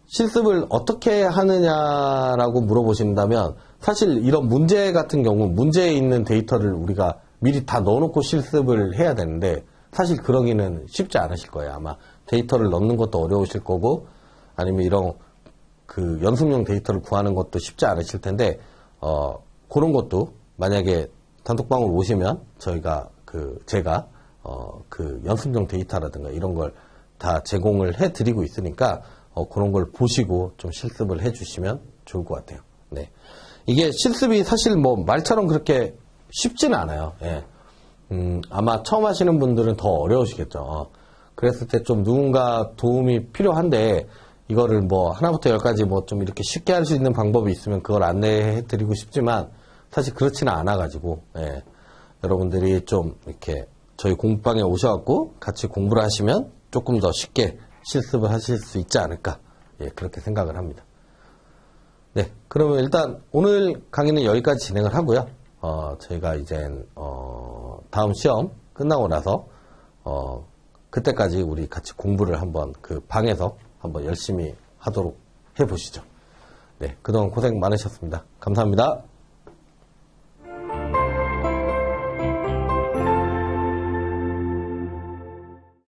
실습을 어떻게 하느냐라고 물어보신다면 사실 이런 문제 같은 경우 문제에 있는 데이터를 우리가 미리 다 넣어놓고 실습을 해야 되는데 사실 그러기는 쉽지 않으실 거예요. 아마 데이터를 넣는 것도 어려우실 거고 아니면 이런 그 연습용 데이터를 구하는 것도 쉽지 않으실 텐데 그런 것도 만약에 단톡방으로 오시면 제가 그 연습용 데이터라든가 이런 걸 다 제공을 해 드리고 있으니까 그런 걸 보시고 좀 실습을 해 주시면 좋을 것 같아요. 네. 이게 실습이 사실 뭐 말처럼 그렇게 쉽지는 않아요. 예. 아마 처음 하시는 분들은 더 어려우시겠죠. 그랬을 때 좀 누군가 도움이 필요한데 이거를 뭐 하나부터 열까지 뭐 좀 이렇게 쉽게 할 수 있는 방법이 있으면 그걸 안내해 드리고 싶지만 사실 그렇지는 않아 가지고 여러분들이 좀 이렇게 저희 공부방에 오셔갖고 같이 공부를 하시면 조금 더 쉽게 실습을 하실 수 있지 않을까, 그렇게 생각을 합니다. 네, 그러면 일단 오늘 강의는 여기까지 진행을 하고요. 저희가 이제 다음 시험 끝나고 나서 그때까지 우리 같이 공부를 한번 그 방에서 한번 열심히 하도록 해보시죠. 네, 그동안 고생 많으셨습니다. 감사합니다.